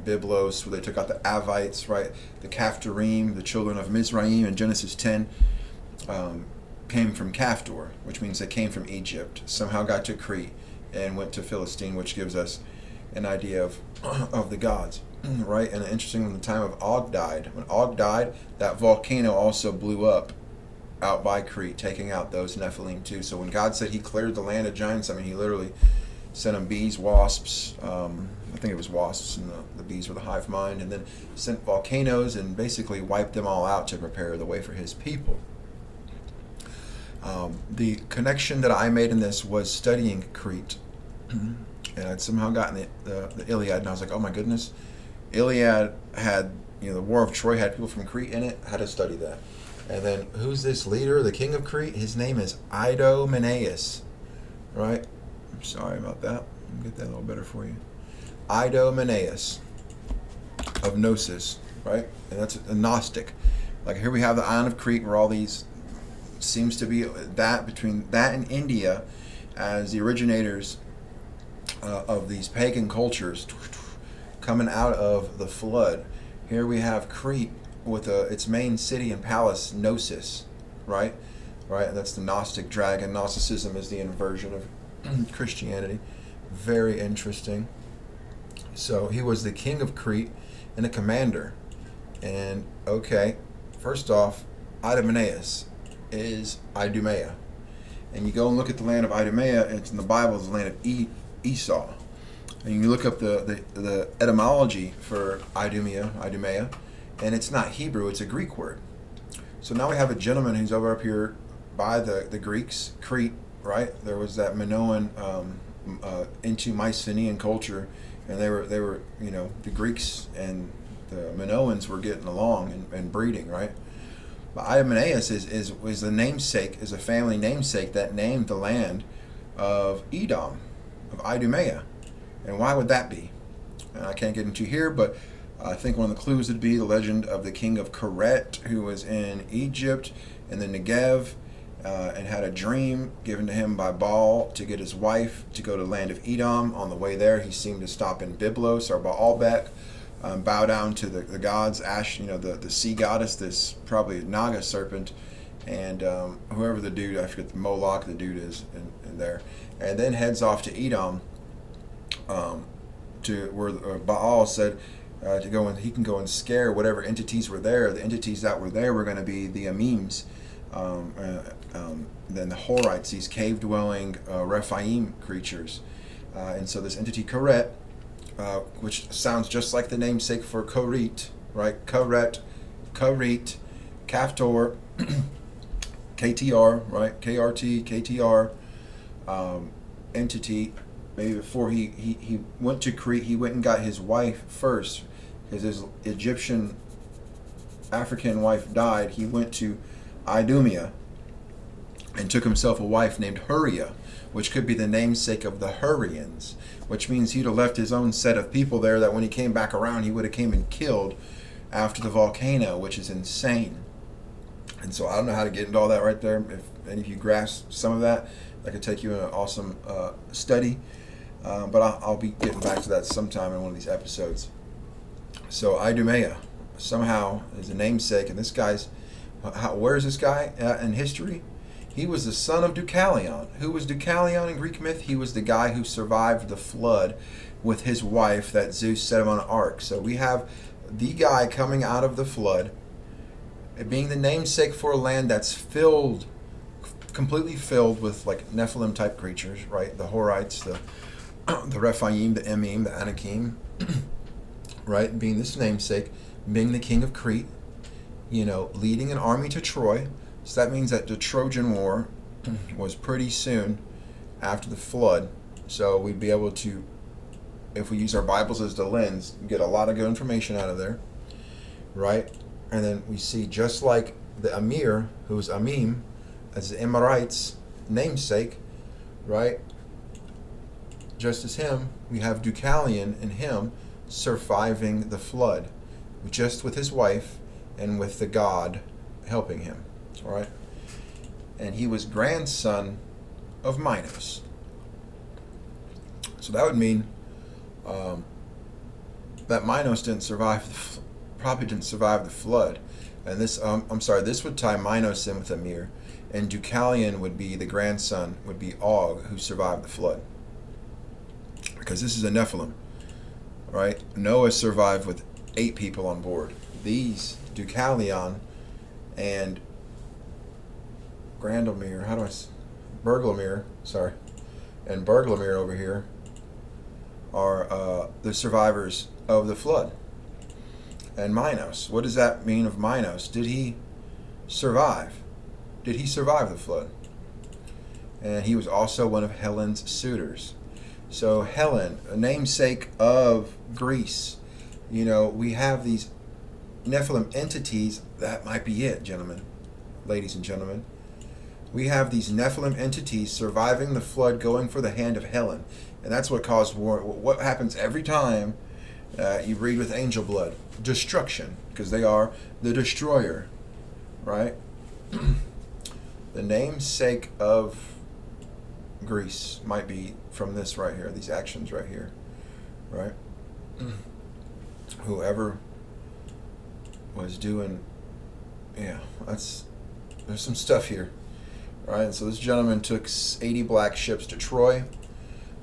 Byblos, where they took out the Avites, right? The Kaftorim, the children of Mizraim in Genesis 10, came from Kaftor, which means they came from Egypt, somehow got to Crete and went to Philistine, which gives us an idea of the gods, right? And interesting, when the time of Og died, when Og died, that volcano also blew up out by Crete, taking out those Nephilim too. So when God said he cleared the land of giants, I mean, he literally sent them bees, wasps, I think it was wasps, and the bees were the hive mind, and then sent volcanoes and basically wiped them all out to prepare the way for his people. The connection that I made in this was studying Crete. And I'd somehow gotten the Iliad, and I was like, oh my goodness, Iliad had, the War of Troy had people from Crete in it. I had to study that. And then who's this leader, the king of Crete? His name is Idomeneus, right? I'm sorry about that. I'll get that a little better for you. Idomeneus of Gnosis, right? And that's a Gnostic. Like here we have the island of Crete, where all these seems to be that between that and India as the originators of these pagan cultures coming out of the flood. Here we have Crete with its main city and palace, Gnosis, right? Right, that's the Gnostic dragon. Gnosticism is the inversion of Christianity. Very interesting. So he was the king of Crete and a commander. And okay, first off, Idomeneus is Idumea. And you go and look at the land of Idumea, it's in the Bible, it's the land of Esau. And you look up the etymology for Idumea, and it's not Hebrew, it's a Greek word. So now we have a gentleman who's over up here by the Greeks, Crete, right? There was that Minoan into Mycenaean culture, and they were the Greeks and the Minoans were getting along and breeding, right? But Idomeneus is the namesake, is a family namesake that named the land of Edom, of Idumea. And why would that be? And I can't get into here, but I think one of the clues would be the legend of the king of Keret, who was in Egypt and the Negev, and had a dream given to him by Baal to get his wife to go to the land of Edom. On the way there, he seemed to stop in Byblos or Baalbek, bow down to the gods, Ash, the sea goddess, this probably Naga serpent, and whoever the dude, I forget the Moloch, the dude is in there, and then heads off to Edom, to where Baal said to go, and he can go and scare whatever entities were there. The entities that were there were going to be the Emims, then the Horites, these cave-dwelling Rephaim creatures, and so this entity Karet, which sounds just like the namesake for Korit, right? Karet, Kaftor, KTR, right? KRT, KTR, entity. Maybe before he went to Crete, he went and got his wife first, because his Egyptian African wife died. He went to Idumea and took himself a wife named Huria, which could be the namesake of the Hurrians, which means he'd have left his own set of people there that when he came back around, he would have came and killed after the volcano, which is insane. And so I don't know how to get into all that right there. If any of you grasp some of that, that could take you in an awesome study. But I'll be getting back to that sometime in one of these episodes. So Idumea somehow is a namesake, and this guy's, where is this guy in history? He was the son of Deucalion. Who was Deucalion in Greek myth? He was the guy who survived the flood with his wife that Zeus set him on an ark. So we have the guy coming out of the flood, being the namesake for a land that's completely filled with like Nephilim type creatures, right? The Horites, the Rephaim, the Emim, the Anakim, right? Being this namesake, being the king of Crete, leading an army to Troy. So that means that the Trojan War was pretty soon after the flood. So we'd be able to, if we use our Bibles as the lens, get a lot of good information out of there, right? And then we see, just like the YMIR, who's Emim, as the Amorites namesake, right? Just as him, we have Deucalion and him surviving the flood, just with his wife and with the god helping him, all right? And he was grandson of Minos. So that would mean that Minos probably didn't survive the flood. And this, this would tie Minos in with Ymir, and Deucalion would be the grandson, would be Og, who survived the flood. Because this is a Nephilim, right? Noah survived with 8 people on board. These, Deucalion and Bergelmir, and Bergelmir over here are the survivors of the flood. And Minos, what does that mean of Minos? Did he survive? Did he survive the flood? And he was also one of Helen's suitors. So Helen, a namesake of Greece, we have these Nephilim entities. That might be it, gentlemen, ladies and gentlemen. We have these Nephilim entities surviving the flood, going for the hand of Helen. And that's what caused war. What happens every time you breed with angel blood? Destruction, because they are the destroyer, right? The namesake of Greece might be from this right here, these actions right here, right? Whoever was doing, there's some stuff here, right? And so this gentleman took 80 black ships to Troy,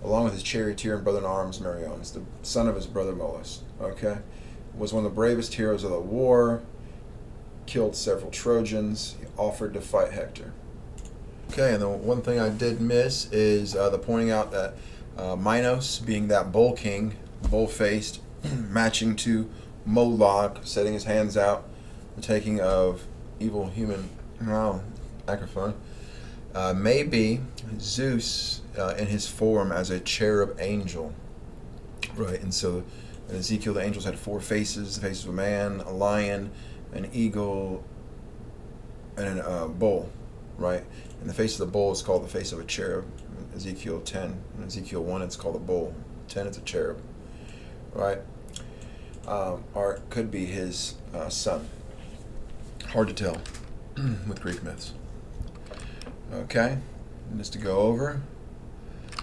along with his charioteer and brother-in-arms Meriones, the son of his brother Molus, okay? Was one of the bravest heroes of the war, killed several Trojans, he offered to fight Hector. Okay, and the one thing I did miss is the pointing out that Minos, being that bull king, bull-faced, matching to Moloch, setting his hands out, the taking of evil human microphone, may be Zeus in his form as a cherub angel, right? And so in Ezekiel, the angels had 4 faces: the face of a man, a lion, an eagle, and a bull, right? And the face of the bull is called the face of a cherub. In Ezekiel 10. In Ezekiel 1, it's called a bull. 10, it's a cherub, right? Or it could be his son. Hard to tell with Greek myths. Okay, and just to go over,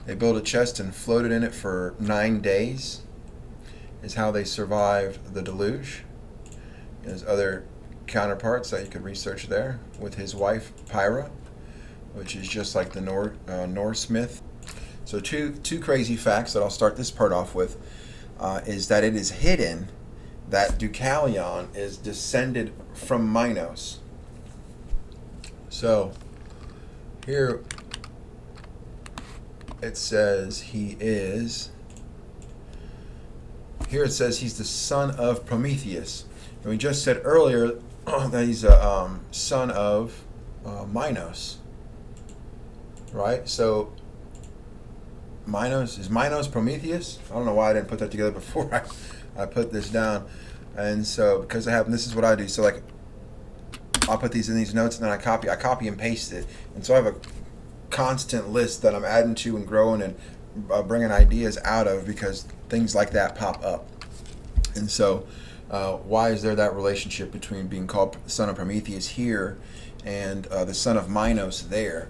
they built a chest and floated in it for 9 days, is how they survived the deluge. There's other counterparts that you could research there with his wife Pyra, which is just like the Norse myth. So two crazy facts that I'll start this part off with is that it is hidden that Deucalion is descended from Minos. So here it says here it says he's the son of Prometheus. And we just said earlier that he's a son of Minos. Right? So is Minos Prometheus? I don't know why I didn't put that together before I put this down. And so because this is what I do. So like I'll put these in these notes and then I copy and paste it. And so I have a constant list that I'm adding to and growing and bringing ideas out of because things like that pop up. And so why is there that relationship between being called son of Prometheus here and the son of Minos there?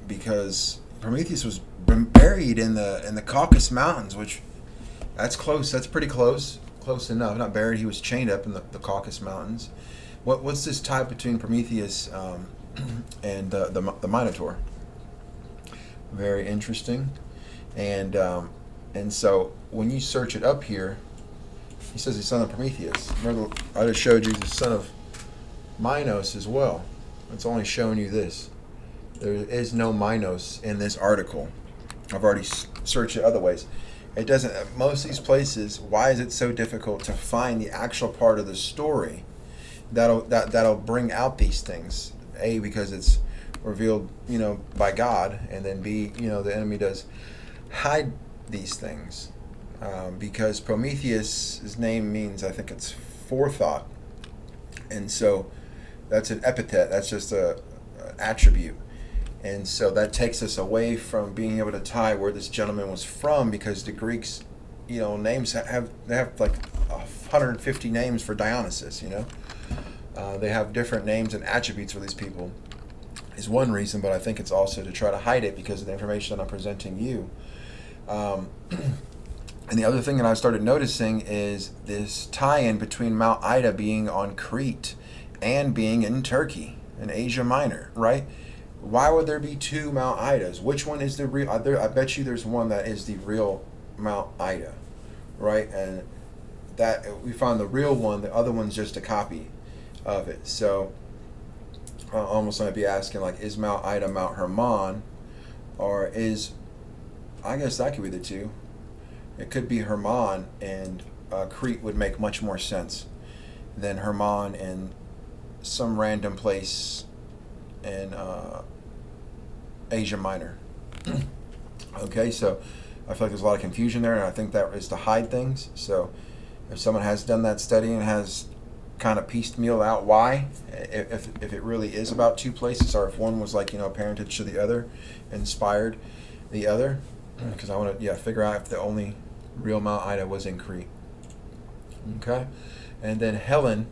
Because Prometheus was buried in the Caucasus Mountains, which that's close. That's pretty close enough. Not buried. He was chained up in the Caucasus Mountains. What's this tie between Prometheus and the Minotaur? Very interesting. And so when you search it up here, he says he's son of Prometheus. Remember, I just showed you the son of Minos as well. It's only showing you this. There is no Minos in this article. I've already searched it other ways. It doesn't. Most of these places, why is it so difficult to find the actual part of the story that'll bring out these things? A, because it's revealed, by God, and then B, the enemy does hide these things. Because Prometheus' name means, I think it's forethought, and so that's an epithet. That's just an attribute. And so that takes us away from being able to tie where this gentleman was from, because the Greeks, names they have like 150 names for Dionysus. They have different names and attributes for these people. Is one reason, but I think it's also to try to hide it because of the information that I'm presenting you. And the other thing that I started noticing is this tie-in between Mount Ida being on Crete and being in Turkey, in Asia Minor, right? Why would there be two Mount Idas? Which one is the real? I bet you there's one that is the real Mount Ida, right? And that we found the real one. The other one's just a copy of it. So almost might be asking, like, is Mount Ida Mount Hermon, or I guess that could be the two. It could be Hermon, and Crete would make much more sense than Hermon in some random place in Asia Minor. Okay, so I feel like there's a lot of confusion there, and I think that is to hide things. So if someone has done that study and has kind of piecemeal out why, if it really is about two places, or if one was like, parentage to the other, inspired the other, because I want to figure out if the only real Mount Ida was in Crete. Okay, and then Helen,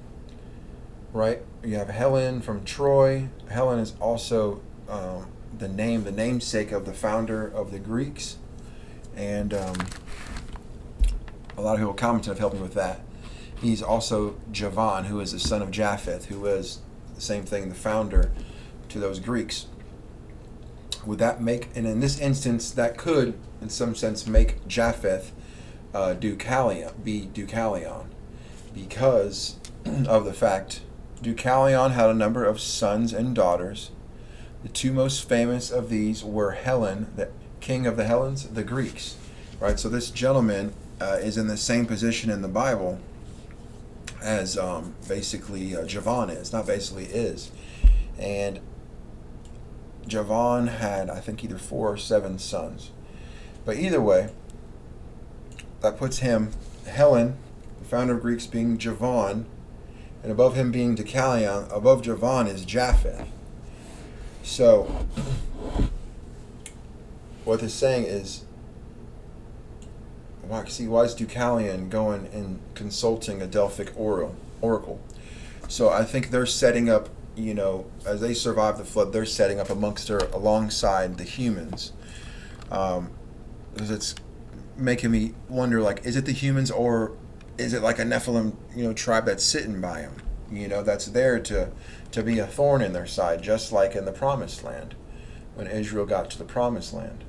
right? You have Helen from Troy. Helen is also the namesake of the founder of the Greeks, and a lot of people commented have helped me with that. He's also Javan, who is the son of Japheth, who was the same thing, the founder to those Greeks. Would that make, and in this instance, that could, in some sense, make Japheth Deucalion, because of the fact Deucalion had a number of sons and daughters. The two most famous of these were Helen, the king of the Hellenes, the Greeks. Right, so this gentleman is in the same position in the Bible as basically Javan is, not basically is. And Javan had, I think, either 4 or 7 sons. But either way, that puts him, Helen, the founder of Greeks, being Javan, and above him being Deucalion, above Javan is Japheth. So, what they're saying is, why is Deucalion going and consulting a Delphic oracle? So I think they're setting up as they survive the flood, they're setting up amongst her alongside the humans. Because it's making me wonder, like, is it the humans or is it like a Nephilim, tribe that's sitting by them, that's there to be a thorn in their side, just like in the Promised Land, when Israel got to the Promised Land.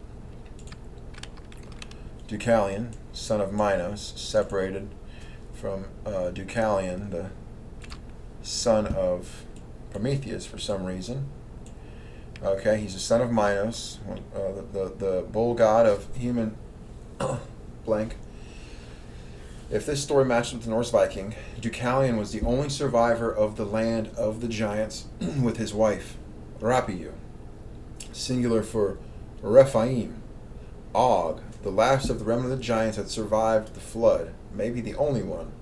Deucalion, son of Minos, separated from Deucalion, the son of Prometheus, for some reason. Okay, he's the son of Minos, the bull god of human blank. If this story matched with the Norse Viking, Deucalion was the only survivor of the land of the giants with his wife, Rapiu, singular for Rephaim. Og, the last of the remnant of the giants, had survived the flood, maybe the only one,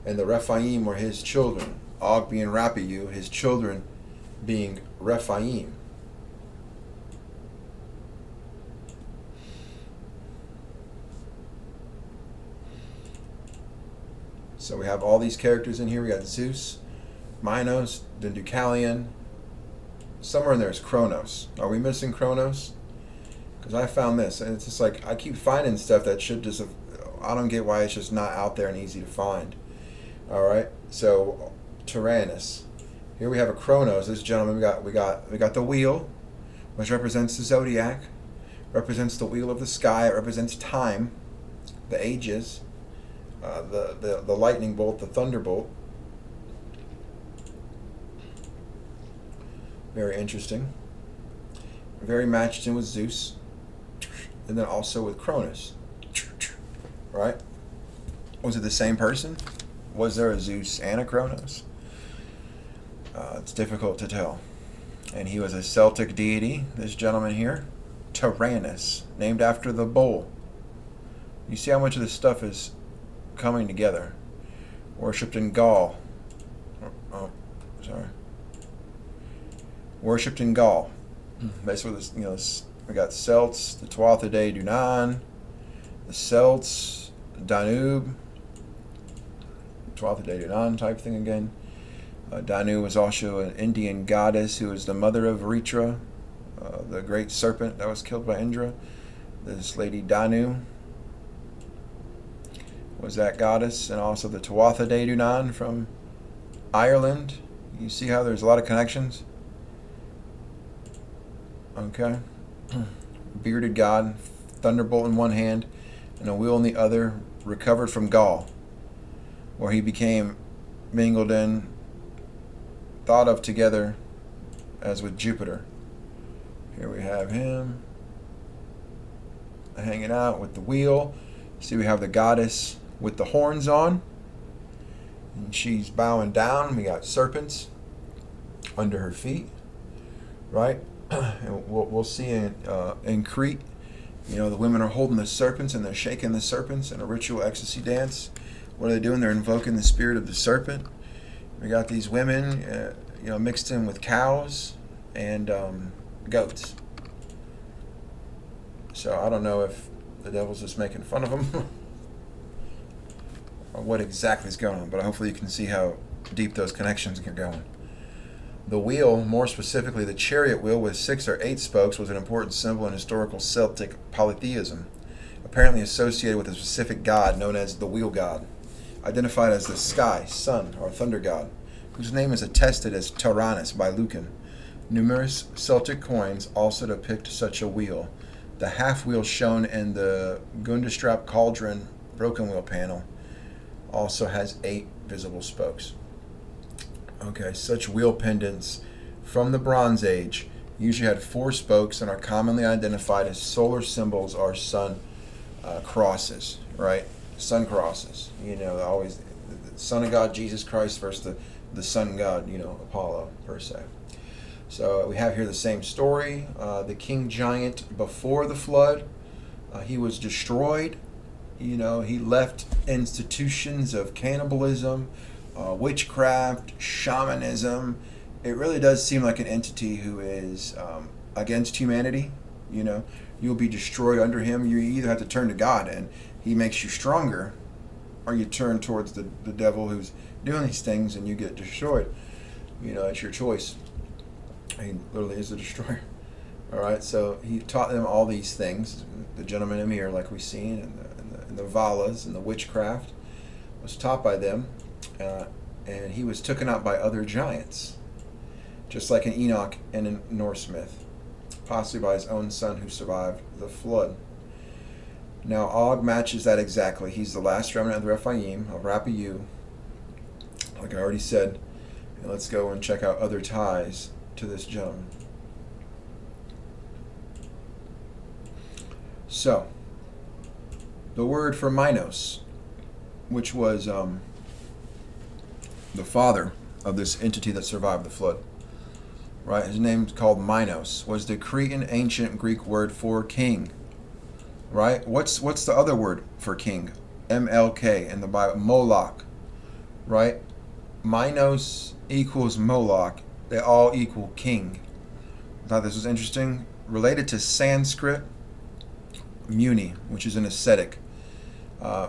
and the Rephaim were his children, Og being Rapiu, his children being Rephaim. So we have all these characters in here. We got Zeus, Minos, then Deucalion. Somewhere in there is Kronos. Are we missing Kronos? Because I found this, and it's just like, I keep finding stuff that should just, I don't get why it's just not out there and easy to find. All right, so Tyrannus. Here we have a Kronos. This gentleman, we got the wheel, which represents the zodiac, represents the wheel of the sky. It represents time, the ages, the lightning bolt, the thunderbolt. Very interesting. Very matched in with Zeus, and then also with Cronus. Right? Was it the same person? Was there a Zeus and a Kronos? It's difficult to tell. And he was a Celtic deity, this gentleman here, Tyrannus, named after the bull. You see how much of this stuff is coming together. Worshipped in Gaul. Worshipped in Gaul. Basically, this, we got Celts, the Tuatha De Danann, the Celts, Danube, Tuatha De Danann type thing again. Danu was also an Indian goddess who was the mother of Vritra, the great serpent that was killed by Indra. This lady Danu was that goddess, and also the Tuatha De Danann from Ireland. You see how there's a lot of connections? Okay. Bearded god, thunderbolt in one hand and a wheel in the other, recovered from Gaul, where he became mingled in, thought of together as with Jupiter. Here we have him hanging out with the wheel. See, we have the goddess with the horns on, and she's bowing down. We got serpents under her feet, right? And we'll see in Crete, the women are holding the serpents and they're shaking the serpents in a ritual ecstasy dance. What are they doing? They're invoking the spirit of the serpent. We got these women, mixed in with cows and goats. So I don't know if the devil's just making fun of them or what exactly is going on, but hopefully you can see how deep those connections are going. The wheel, more specifically the chariot wheel with 6 or 8 spokes, was an important symbol in historical Celtic polytheism, apparently associated with a specific god known as the wheel god, identified as the sky, sun, or thunder god, whose name is attested as Tyrannus by Lucan. Numerous Celtic coins also depict such a wheel. The half wheel shown in the Gundestrap Cauldron broken wheel panel also has 8 visible spokes. Okay, such wheel pendants from the Bronze Age usually had 4 spokes and are commonly identified as solar symbols or sun crosses, right? Sun crosses. Always the Son of God, Jesus Christ, versus the Sun God, Apollo, per se. So we have here the same story. The king giant before the flood, he was destroyed. He left institutions of cannibalism, witchcraft, shamanism. It really does seem like an entity who is against humanity. You'll be destroyed under him. You either have to turn to God and he makes you stronger, or you turn towards the devil who's doing these things and you get destroyed. it's your choice. He literally is the destroyer. All right, so he taught them all these things. The gentleman Emir, like we've seen, and the Valas and the witchcraft was taught by them, and he was taken out by other giants, just like an Enoch and a Norse myth, possibly by his own son who survived the flood. Now Og matches that exactly. He's the last remnant of the Rephaim, of Rapiu, like I already said. And let's go and check out other ties to this gentleman. So, the word for Minos, which was the father of this entity that survived the flood, right? His name's called Minos, was the Cretan ancient Greek word for king, right? What's the other word for king? MLK in the Bible, Moloch, right? Minos equals Moloch. They all equal king. I thought this was interesting. Related to Sanskrit, Muni, which is an ascetic,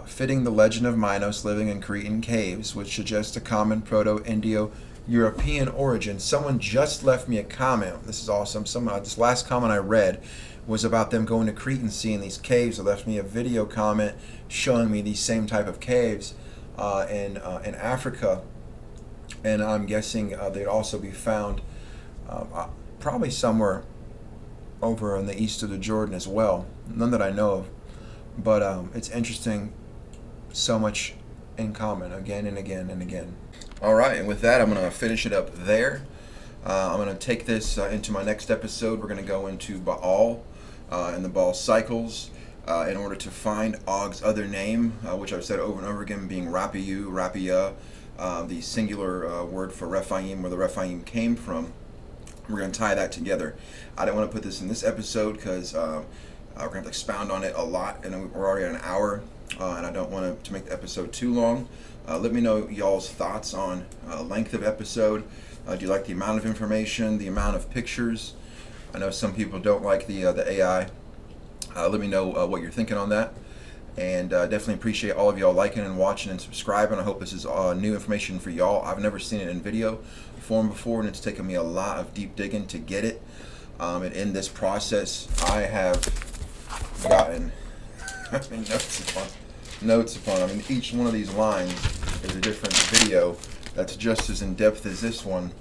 fitting the legend of Minos living in Cretan caves, which suggests a common Proto-Indo-European origin. Someone just left me a comment. This is awesome. This last comment I read was about them going to Crete and seeing these caves. They left me a video comment showing me these same type of caves in Africa, and I'm guessing they'd also be found probably somewhere over in the east of the Jordan as well. None that I know of, but it's interesting. So much in common, again and again and again. All right, and with that, I'm going to finish it up there. I'm going to take this into my next episode. We're going to go into Baal and the Baal cycles in order to find Og's other name, which I've said over and over again, being Rapiu, Rapia, the singular word for Rephaim, where the Rephaim came from. We're going to tie that together. I didn't want to put this in this episode because we're going to have to expound on it a lot, and we're already at an hour, and I don't want to make the episode too long. Let me know y'all's thoughts on length of episode. Do you like the amount of information, the amount of pictures? I know some people don't like the AI. Let me know what you're thinking on that. And definitely appreciate all of y'all liking and watching and subscribing. I hope this is new information for y'all. I've never seen it in video form before, and it's taken me a lot of deep digging to get it. And in this process, I have gotten notes upon. I mean, each one of these lines is a different video that's just as in depth as this one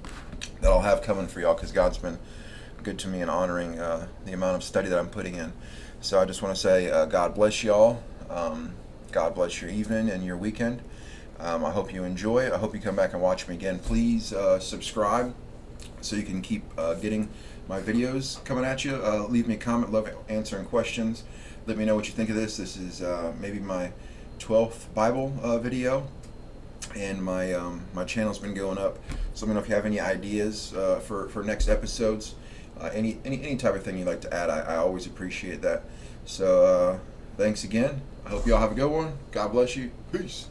that I'll have coming for y'all, because God's been good to me in honoring the amount of study that I'm putting in. So I just want to say God bless y'all. God bless your evening and your weekend. I hope you enjoy. I hope you come back and watch me again. Please subscribe so you can keep getting my videos coming at you. Leave me a comment. Love answering questions. Let me know what you think of this. This is maybe my 12th Bible video, and my channel's been going up. So let me know if you have any ideas for next episodes. Any type of thing you'd like to add. I always appreciate that. So thanks again. I hope y'all have a good one. God bless you. Peace.